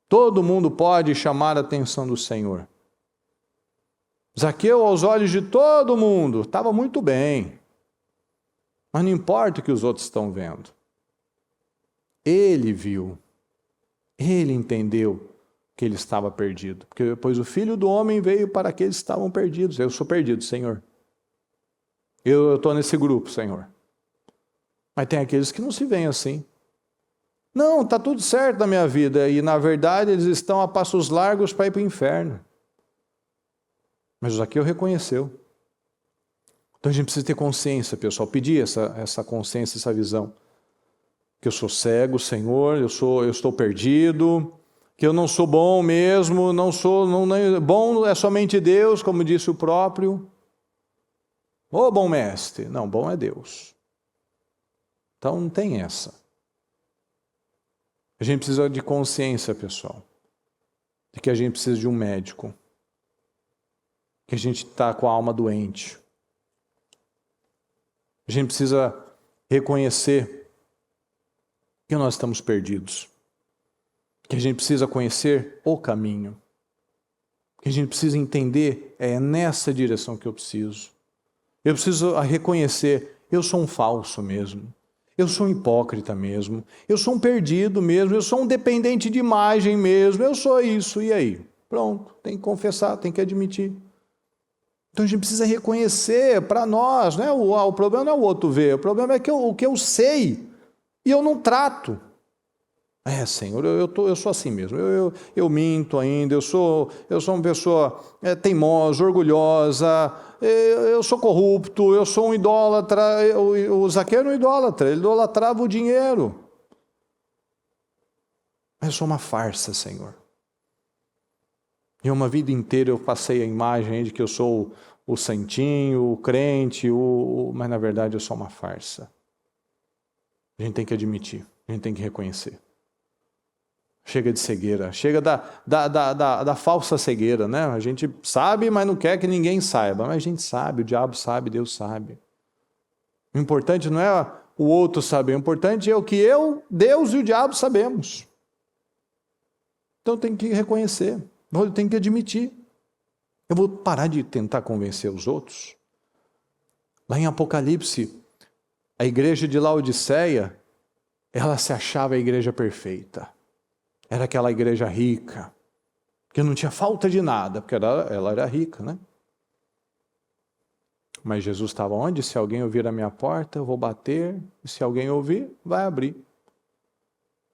Todo mundo pode chamar a atenção do Senhor. Zaqueu, aos olhos de todo mundo, estava muito bem. Mas não importa o que os outros estão vendo. Ele viu. Ele entendeu que ele estava perdido. Porque depois o Filho do Homem veio para aqueles que estavam perdidos. Eu sou perdido, Senhor. Eu estou nesse grupo, Senhor. Mas tem aqueles que não se veem assim. Não, está tudo certo na minha vida. E na verdade eles estão a passos largos para ir para o inferno. Mas o Zaqueu reconheceu. Então a gente precisa ter consciência, pessoal. Pedir essa consciência, essa visão. Que eu sou cego, Senhor, eu estou perdido, que eu não sou bom mesmo, bom é somente Deus, como disse o próprio. Ô bom mestre, não, bom é Deus. Então não tem essa. A gente precisa de consciência, pessoal, de que a gente precisa de um médico, que a gente está com a alma doente. A gente precisa reconhecer que nós estamos perdidos, que a gente precisa conhecer o caminho, que a gente precisa entender, é nessa direção que eu preciso. Eu preciso reconhecer, eu sou um falso mesmo, eu sou um hipócrita mesmo, eu sou um perdido mesmo, eu sou um dependente de imagem mesmo, eu sou isso, e aí? Pronto, tem que confessar, tem que admitir. Então a gente precisa reconhecer para nós, né? O problema não é o outro ver, o problema é que o que eu sei e eu não trato. Senhor, eu sou assim mesmo, eu minto ainda, eu sou uma pessoa teimosa, orgulhosa, eu sou corrupto, eu sou um idólatra. O Zaqueu era um idólatra, ele idolatrava o dinheiro. Mas eu sou uma farsa, Senhor. E uma vida inteira eu passei a imagem de que eu sou o santinho, o crente, mas na verdade eu sou uma farsa. A gente tem que admitir, a gente tem que reconhecer. Chega de cegueira, chega da falsa cegueira, né? A gente sabe, mas não quer que ninguém saiba. Mas a gente sabe, o diabo sabe, Deus sabe. O importante não é o outro saber, o importante é o que Deus e o diabo sabemos. Então tem que reconhecer, eu tenho que admitir. Eu vou parar de tentar convencer os outros. Lá em Apocalipse, a igreja de Laodiceia, ela se achava a igreja perfeita. Era aquela igreja rica, que não tinha falta de nada, porque ela era rica, né? Mas Jesus estava onde? Se alguém ouvir a minha porta, eu vou bater, e se alguém ouvir, vai abrir.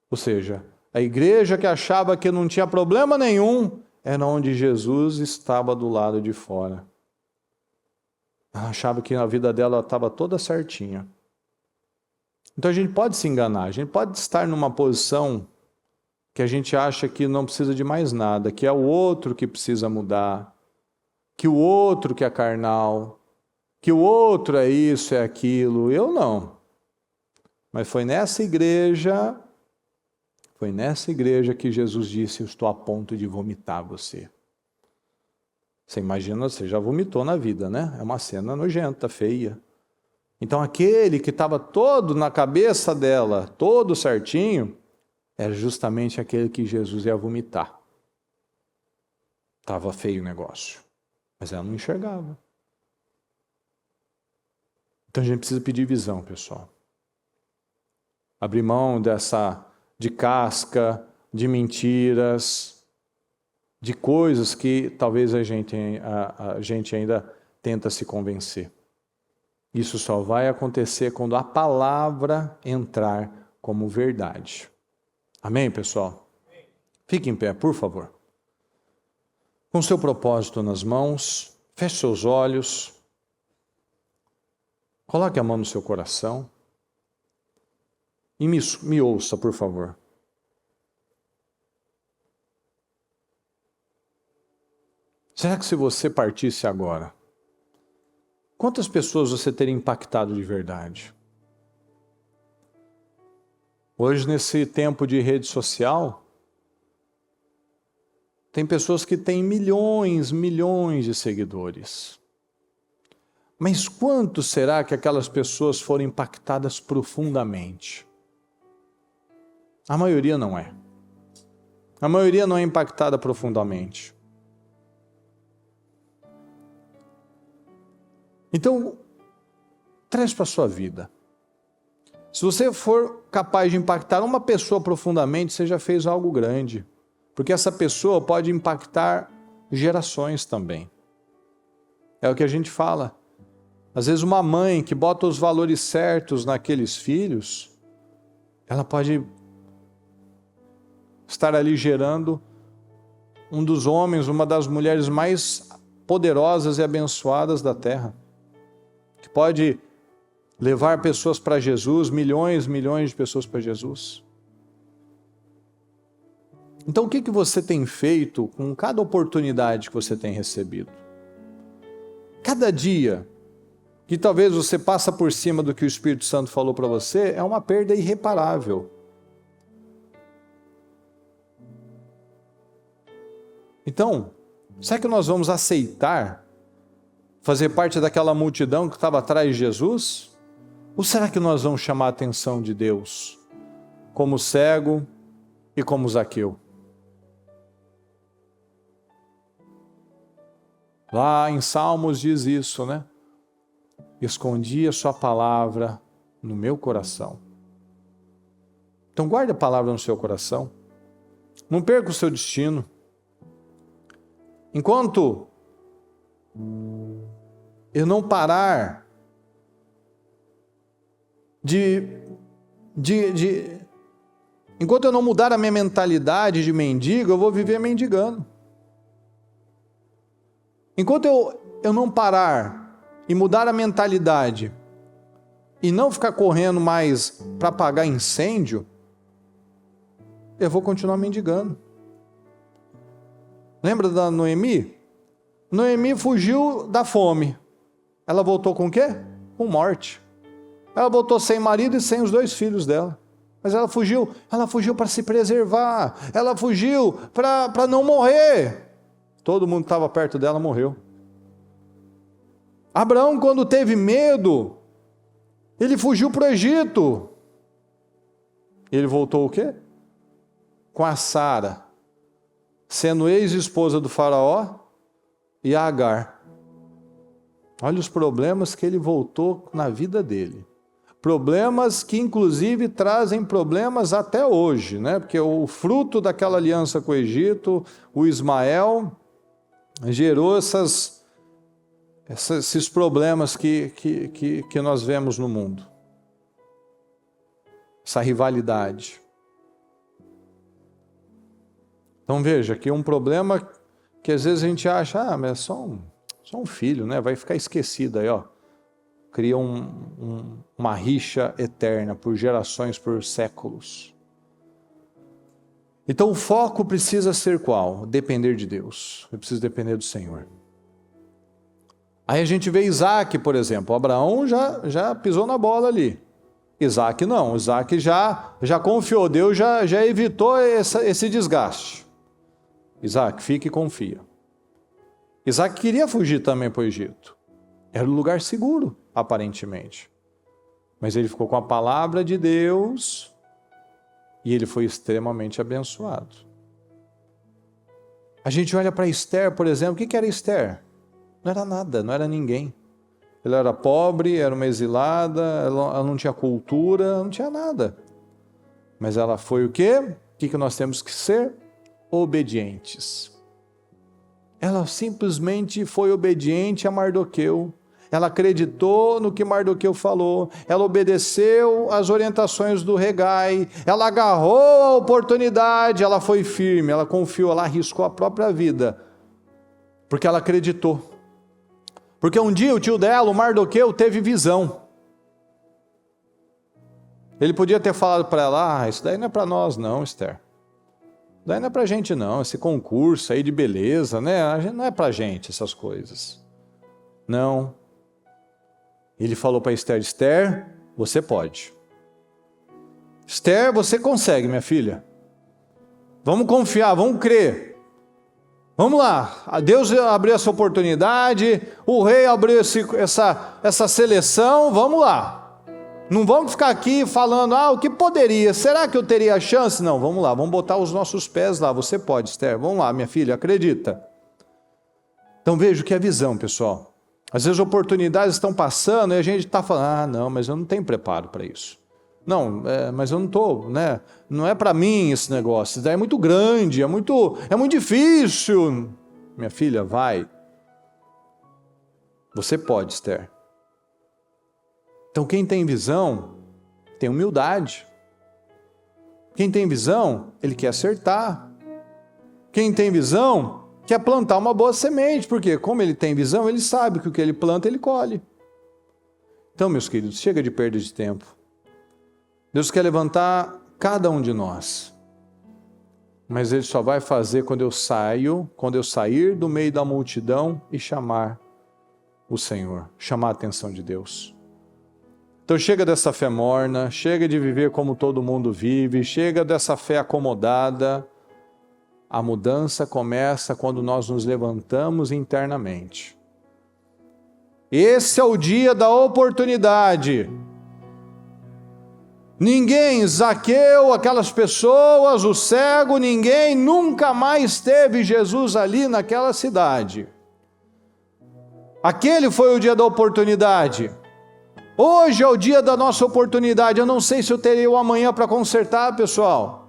Ou seja, a igreja que achava que não tinha problema nenhum, era onde Jesus estava do lado de fora. Ela achava que a vida dela estava toda certinha. Então a gente pode se enganar, a gente pode estar numa posição que a gente acha que não precisa de mais nada, que é o outro que precisa mudar, que o outro que é carnal, que o outro é isso, é aquilo. Eu não. Mas foi nessa igreja que Jesus disse, eu estou a ponto de vomitar você. Você imagina, você já vomitou na vida, né? É uma cena nojenta, feia. Então aquele que estava todo na cabeça dela, todo certinho, era justamente aquele que Jesus ia vomitar. Estava feio o negócio. Mas ela não enxergava. Então a gente precisa pedir visão, pessoal. Abrir mão de casca, de mentiras, de coisas que talvez a gente ainda tenta se convencer. Isso só vai acontecer quando a palavra entrar como verdade. Amém, pessoal? Fique em pé, por favor. Com seu propósito nas mãos, feche seus olhos, coloque a mão no seu coração e me ouça, por favor. Será que se você partisse agora, quantas pessoas você teria impactado de verdade? Hoje, nesse tempo de rede social, tem pessoas que têm milhões de seguidores. Mas quanto será que aquelas pessoas foram impactadas profundamente? A maioria não é. A maioria não é impactada profundamente. Então, traz para a sua vida. Se você for capaz de impactar uma pessoa profundamente, você já fez algo grande. Porque essa pessoa pode impactar gerações também. É o que a gente fala. Às vezes uma mãe que bota os valores certos naqueles filhos, ela pode estar ali gerando um dos homens, uma das mulheres mais poderosas e abençoadas da terra. Que pode levar pessoas para Jesus, milhões de pessoas para Jesus. Então o que você tem feito com cada oportunidade que você tem recebido? Cada dia que talvez você passa por cima do que o Espírito Santo falou para você, é uma perda irreparável. Então, será que nós vamos aceitar fazer parte daquela multidão que estava atrás de Jesus? Ou será que nós vamos chamar a atenção de Deus, como cego e como Zaqueu? Lá em Salmos diz isso, né? Escondi a sua palavra no meu coração. Então guarde a palavra no seu coração. Não perca o seu destino. Enquanto eu não parar enquanto eu não mudar a minha mentalidade de mendigo, eu vou viver mendigando. Enquanto eu não parar e mudar a mentalidade e não ficar correndo mais para apagar incêndio, eu vou continuar mendigando. Lembra da Noemi? Noemi fugiu da fome. Ela voltou com o quê? Com morte. Ela voltou sem marido e sem os 2 filhos dela. Mas ela fugiu para se preservar, ela fugiu para não morrer. Todo mundo que estava perto dela morreu. Abraão, quando teve medo, ele fugiu para o Egito. Ele voltou o quê? Com a Sara, sendo ex-esposa do faraó, e a Agar. Olha os problemas que ele voltou na vida dele. Problemas que inclusive trazem problemas até hoje, né? Porque o fruto daquela aliança com o Egito, o Ismael, gerou esses problemas que nós vemos no mundo. Essa rivalidade. Então veja, que um problema que às vezes a gente acha, mas é só um filho, né? Vai ficar esquecido aí, ó. Cria uma rixa eterna por gerações, por séculos. Então o foco precisa ser qual? Depender de Deus. Eu preciso depender do Senhor. Aí a gente vê Isaac, por exemplo. Abraão já pisou na bola ali. Isaac não. Isaac já confiou. Deus já evitou esse desgaste. Isaac, fica e confia. Isaac queria fugir também para o Egito. Era um lugar seguro, aparentemente. Mas ele ficou com a palavra de Deus e ele foi extremamente abençoado. A gente olha para Esther, por exemplo. O que era Esther? Não era nada, não era ninguém. Ela era pobre, era uma exilada, ela não tinha cultura, não tinha nada. Mas ela foi o quê? O que nós temos que ser? Obedientes. Ela simplesmente foi obediente a Mardoqueu. Ela acreditou no que Mardoqueu falou. Ela obedeceu às orientações do Hegai. Ela agarrou a oportunidade. Ela foi firme. Ela confiou. Ela arriscou a própria vida. Porque ela acreditou. Porque um dia o tio dela, o Mardoqueu, teve visão. Ele podia ter falado para ela, isso daí não é para nós não, Esther. Isso daí não é para a gente não, esse concurso aí de beleza, né? Não é para a gente essas coisas. Não. Ele falou para Esther, Esther, você pode. Esther, você consegue, minha filha. Vamos confiar, vamos crer. Vamos lá, Deus abriu essa oportunidade, o rei abriu essa seleção, vamos lá. Não vamos ficar aqui falando, o que poderia, será que eu teria a chance? Não, vamos lá, vamos botar os nossos pés lá, você pode, Esther, vamos lá, minha filha, acredita. Então veja o que é visão, pessoal. Às vezes oportunidades estão passando e a gente está falando, não, mas eu não tenho preparo para isso. Não, mas eu não estou, né? Não é para mim esse negócio, isso daí é muito grande, é muito difícil. Minha filha, vai. Você pode, Esther. Então quem tem visão, tem humildade. Quem tem visão, ele quer acertar. Quem tem visão, quer plantar uma boa semente, porque como ele tem visão, ele sabe que o que ele planta, ele colhe. Então, meus queridos, chega de perda de tempo. Deus quer levantar cada um de nós, mas Ele só vai fazer quando eu sair do meio da multidão e chamar o Senhor, chamar a atenção de Deus. Então chega dessa fé morna, chega de viver como todo mundo vive, chega dessa fé acomodada. A mudança começa quando nós nos levantamos internamente. Esse é o dia da oportunidade. Ninguém, Zaqueu, aquelas pessoas, o cego, ninguém nunca mais teve Jesus ali naquela cidade. Aquele foi o dia da oportunidade. Hoje é o dia da nossa oportunidade. Eu não sei se eu terei o amanhã para consertar, pessoal.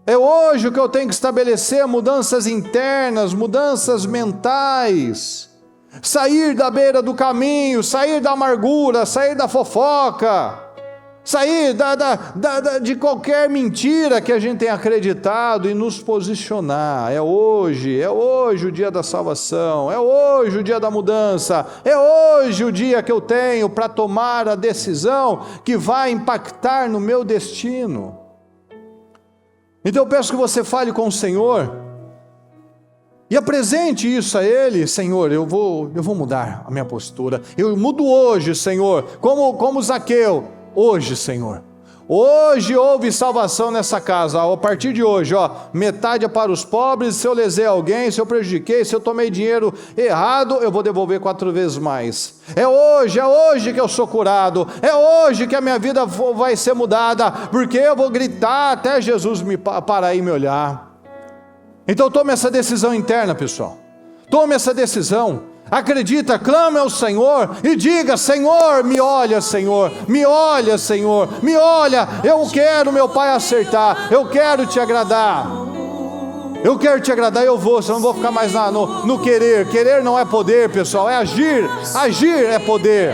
É hoje que eu tenho que estabelecer mudanças internas, mudanças mentais. Sair da beira do caminho, sair da amargura, sair da fofoca. Sair de qualquer mentira que a gente tenha acreditado e nos posicionar. É hoje o dia da salvação, é hoje o dia da mudança, é hoje o dia que eu tenho para tomar a decisão que vai impactar no meu destino. Então eu peço que você fale com o Senhor e apresente isso a Ele. Senhor, eu vou mudar a minha postura, eu mudo hoje, Senhor, como Zaqueu. Hoje, Senhor, Hoje houve salvação nessa casa, a partir de hoje, metade é para os pobres, se eu lesei alguém, se eu prejudiquei, se eu tomei dinheiro errado, eu vou devolver 4 vezes mais. É hoje que eu sou curado, é hoje que a minha vida vai ser mudada, porque eu vou gritar até Jesus me parar e me olhar. Então tome essa decisão interna, pessoal, tome essa decisão. Acredita, clame ao Senhor e diga: Senhor, me olha, Senhor, me olha, Senhor, me olha, eu quero, meu Pai, acertar, eu quero te agradar, eu quero te agradar, eu vou, senão não vou ficar mais no querer não é poder, pessoal, é agir é poder.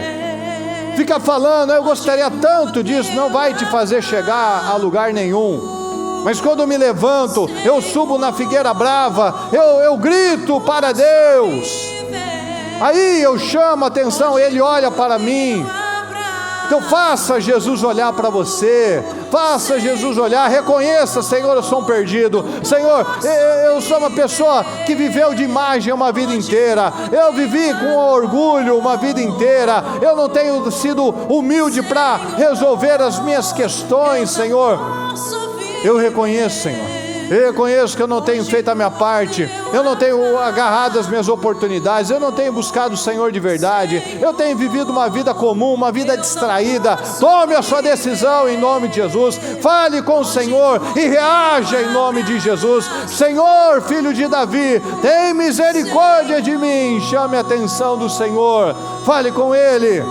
Fica falando, eu gostaria tanto disso, não vai te fazer chegar a lugar nenhum. Mas quando eu me levanto, eu subo na figueira brava, eu grito para Deus. Aí eu chamo a atenção, Ele olha para mim. Então faça Jesus olhar para você, faça Jesus olhar, reconheça: Senhor, eu sou um perdido, Senhor, eu sou uma pessoa que viveu de imagem uma vida inteira, eu vivi com orgulho uma vida inteira, eu não tenho sido humilde para resolver as minhas questões, Senhor. Eu reconheço, Senhor, eu reconheço que eu não tenho feito a minha parte, eu não tenho agarrado as minhas oportunidades, eu não tenho buscado o Senhor de verdade, eu tenho vivido uma vida comum, uma vida distraída. Tome a sua decisão em nome de Jesus, fale com o Senhor e reaja em nome de Jesus. Senhor, Filho de Davi, tem misericórdia de mim. Chame a atenção do Senhor, fale com Ele.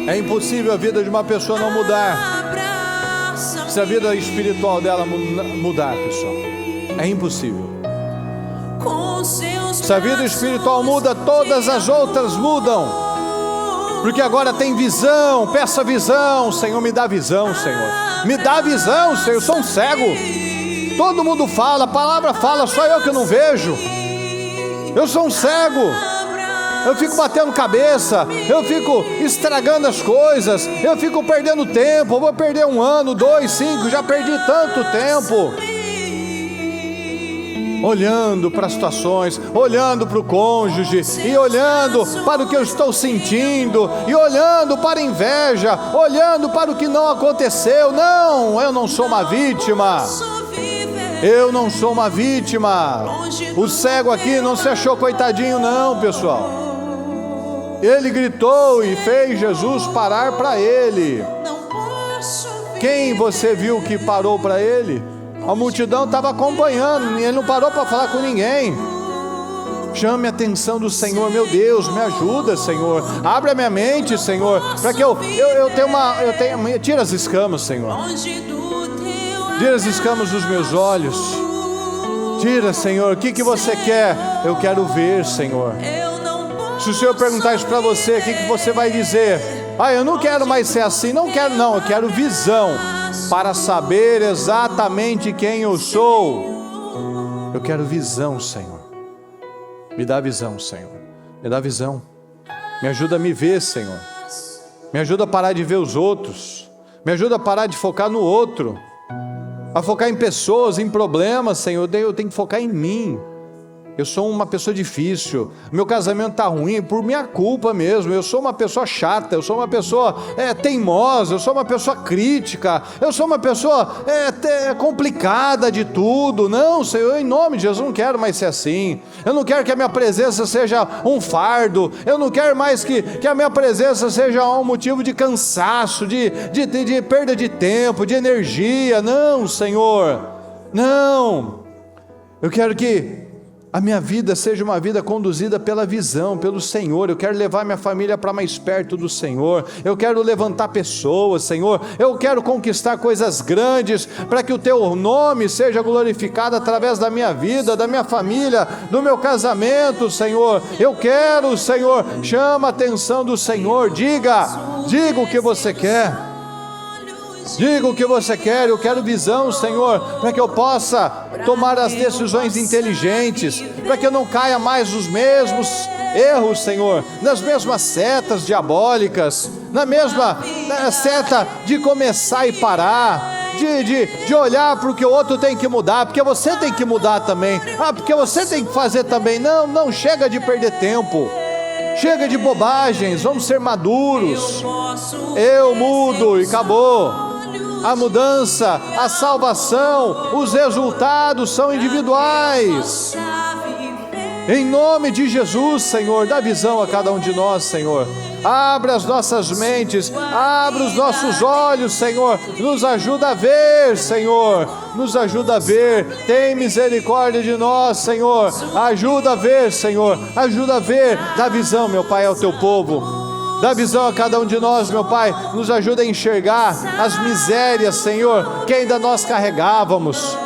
É impossível a vida de uma pessoa não mudar se a vida espiritual dela mudar, pessoal. É impossível. Se a vida espiritual muda, todas as outras mudam. Porque agora tem visão. Peça visão. Senhor, me dá visão, Senhor. Me dá visão, Senhor. Eu sou um cego. Todo mundo fala, a palavra fala, só eu que não vejo. Eu sou um cego. Eu fico batendo cabeça, eu fico estragando as coisas, eu fico perdendo tempo. Eu vou perder 1 ano, 2, 5, já perdi tanto tempo olhando para as situações, olhando para o cônjuge, e olhando para o que eu estou sentindo, e olhando para a inveja, olhando para o que não aconteceu. Não, eu não sou uma vítima. Eu não sou uma vítima. O cego aqui não se achou coitadinho, não, pessoal. Ele gritou e fez Jesus parar para ele. Quem você viu que parou para ele? A multidão estava acompanhando, ele não parou para falar com ninguém. Chame a atenção do Senhor. Meu Deus, me ajuda, Senhor. Abre a minha mente, Senhor, para que eu tenha tira as escamas, Senhor. Tira as escamas dos meus olhos. Tira, Senhor. O que você quer? Eu quero ver, Senhor. Se o Senhor perguntar isso para você, o que você vai dizer? Eu não quero mais ser assim. Não quero, não. Eu quero visão para saber exatamente quem eu sou. Eu quero visão, Senhor. Me dá visão, Senhor. Me dá visão. Me ajuda a me ver, Senhor. Me ajuda a parar de ver os outros. Me ajuda a parar de focar no outro, a focar em pessoas, em problemas, Senhor. Eu tenho que focar em mim. Eu sou uma pessoa difícil, meu casamento está ruim por minha culpa mesmo. Eu sou uma pessoa chata, eu sou uma pessoa teimosa, eu sou uma pessoa crítica, eu sou uma pessoa complicada de tudo. Não, Senhor, em nome de Jesus, eu não quero mais ser assim. Eu não quero que a minha presença seja um fardo. Eu não quero mais que a minha presença seja um motivo de cansaço, de perda de tempo, de energia. Não, Senhor, não. Eu quero que a minha vida seja uma vida conduzida pela visão, pelo Senhor. Eu quero levar minha família para mais perto do Senhor. Eu quero levantar pessoas, Senhor. Eu quero conquistar coisas grandes, para que o Teu nome seja glorificado através da minha vida, da minha família, do meu casamento, Senhor. Eu quero, Senhor. Chama a atenção do Senhor. Diga o que você quer. Diga o que você quer. Eu quero visão, Senhor, para que eu possa tomar as decisões inteligentes, para que eu não caia mais nos mesmos erros, Senhor, nas mesmas setas diabólicas, na mesma seta de começar e parar, de olhar para o que o outro tem que mudar, porque você tem que mudar também, porque você tem que fazer também. Não, chega de perder tempo, chega de bobagens, vamos ser maduros. Eu mudo e acabou. A mudança, a salvação, os resultados são individuais. Em nome de Jesus, Senhor, dá visão a cada um de nós, Senhor. Abre as nossas mentes, abre os nossos olhos, Senhor. Nos ajuda a ver, Senhor. Nos ajuda a ver. Tem misericórdia de nós, Senhor. Ajuda a ver, Senhor. Ajuda a ver. Dá visão, meu Pai, ao teu povo. Dá visão a cada um de nós, meu Pai. Nos ajuda a enxergar as misérias, Senhor, que ainda nós carregávamos.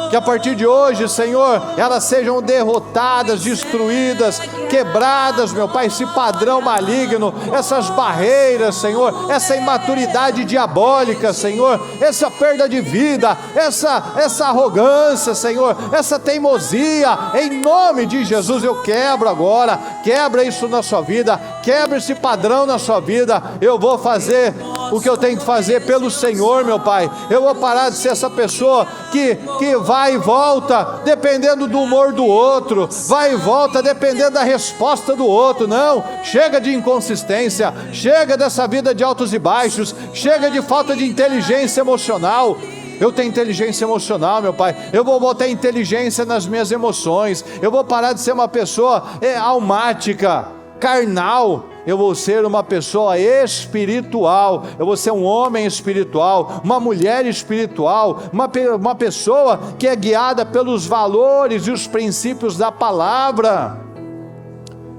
Que a partir de hoje, Senhor, elas sejam derrotadas, destruídas, quebradas, meu Pai, esse padrão maligno, essas barreiras, Senhor, essa imaturidade diabólica, Senhor, essa perda de vida, essa arrogância, Senhor, essa teimosia, em nome de Jesus, eu quebro agora, quebra isso na sua vida, quebra esse padrão na sua vida. Eu vou fazer o que eu tenho que fazer pelo Senhor, meu Pai. Eu vou parar de ser essa pessoa que vai e volta dependendo do humor do outro, vai e volta dependendo da resposta do outro. Não, chega de inconsistência, chega dessa vida de altos e baixos, chega de falta de inteligência emocional. Eu tenho inteligência emocional, meu Pai. Eu vou botar inteligência nas minhas emoções. Eu vou parar de ser uma pessoa almática, carnal. Eu vou ser uma pessoa espiritual, eu vou ser um homem espiritual, uma mulher espiritual, uma pessoa que é guiada pelos valores e os princípios da palavra.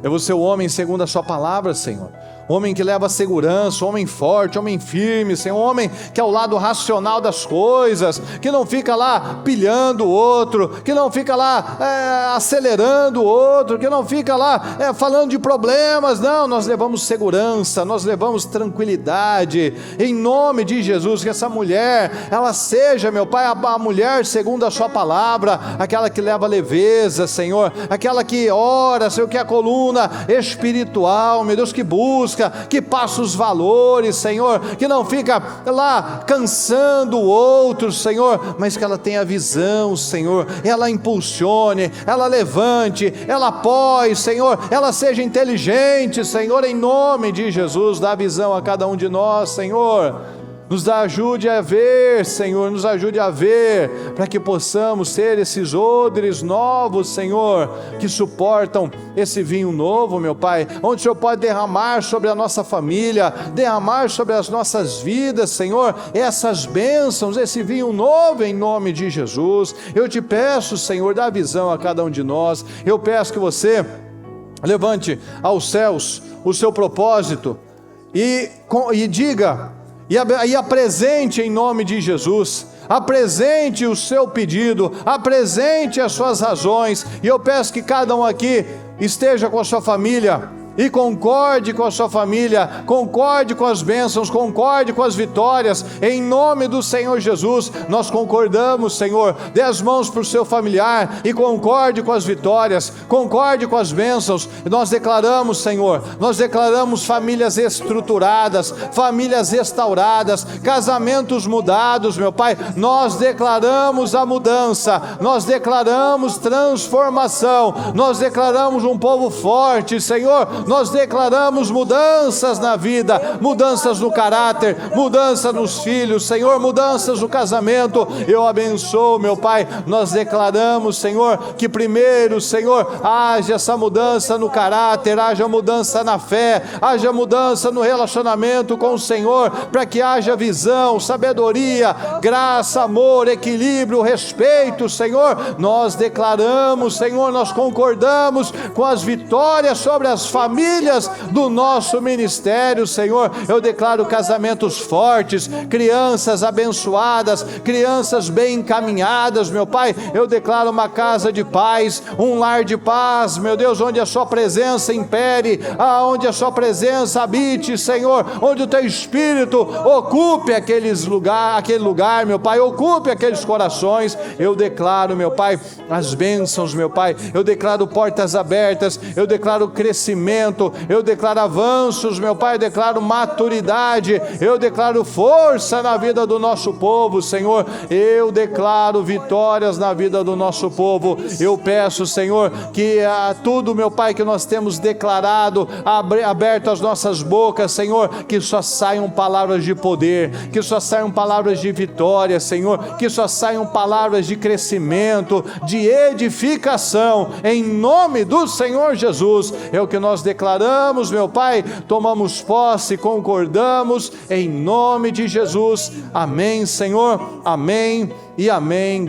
Eu vou ser o homem segundo a sua palavra, Senhor. Homem que leva segurança, homem forte, homem firme, Senhor, homem que é o lado racional das coisas, que não fica lá pilhando o outro, que não fica lá acelerando o outro, que não fica lá falando de problemas. Não, nós levamos segurança, nós levamos tranquilidade, em nome de Jesus. Que essa mulher, ela seja, meu Pai, a mulher segundo a sua palavra, aquela que leva leveza, Senhor, aquela que ora, Senhor, que é a coluna espiritual, meu Deus, que busca, que passa os valores, Senhor, que não fica lá cansando o outro, Senhor, mas que ela tenha visão, Senhor, ela impulsione, ela levante, ela apoie, Senhor, ela seja inteligente, Senhor, em nome de Jesus. Dá visão a cada um de nós, Senhor. Nos ajude a ver, Senhor, nos ajude a ver, para que possamos ser esses odres novos, Senhor, que suportam esse vinho novo, meu Pai, onde o Senhor pode derramar sobre a nossa família, derramar sobre as nossas vidas, Senhor, essas bênçãos, esse vinho novo, em nome de Jesus. Eu te peço, Senhor, dá visão a cada um de nós. Eu peço que você levante aos céus o seu propósito e diga, e apresente em nome de Jesus, apresente o seu pedido, apresente as suas razões. E eu peço que cada um aqui esteja com a sua família e concorde com a sua família, concorde com as bênçãos, concorde com as vitórias, em nome do Senhor Jesus. Nós concordamos, Senhor, dê as mãos para o seu familiar e concorde com as vitórias, concorde com as bênçãos. Nós declaramos, Senhor, nós declaramos famílias estruturadas, famílias restauradas, casamentos mudados, meu Pai. Nós declaramos a mudança, nós declaramos transformação, nós declaramos um povo forte, Senhor. Nós declaramos mudanças na vida, mudanças no caráter, mudanças nos filhos, Senhor, mudanças no casamento. Eu abençoo, meu Pai. Nós declaramos, Senhor, que primeiro, Senhor, haja essa mudança no caráter, haja mudança na fé, haja mudança no relacionamento com o Senhor, para que haja visão, sabedoria, graça, amor, equilíbrio, respeito, Senhor. Nós declaramos, Senhor, nós concordamos com as vitórias sobre as famílias do nosso ministério, Senhor. Eu declaro casamentos fortes, crianças abençoadas, crianças bem encaminhadas, meu Pai. Eu declaro uma casa de paz, um lar de paz, meu Deus, onde a sua presença impere, onde a sua presença habite, Senhor, onde o teu Espírito ocupe aquele lugar, meu Pai, ocupe aqueles corações. Eu declaro, meu Pai, as bênçãos, meu Pai. Eu declaro portas abertas, eu declaro crescimento, crescimento, eu declaro avanços, meu Pai, eu declaro maturidade, eu declaro força na vida do nosso povo, Senhor, eu declaro vitórias na vida do nosso povo. Eu peço, Senhor, que tudo, meu Pai, que nós temos declarado, aberto as nossas bocas, Senhor, que só saiam palavras de poder, que só saiam palavras de vitória, Senhor, que só saiam palavras de crescimento, de edificação, em nome do Senhor Jesus. É o que nós declaramos, meu Pai, tomamos posse, concordamos, em nome de Jesus. Amém, Senhor, amém e amém.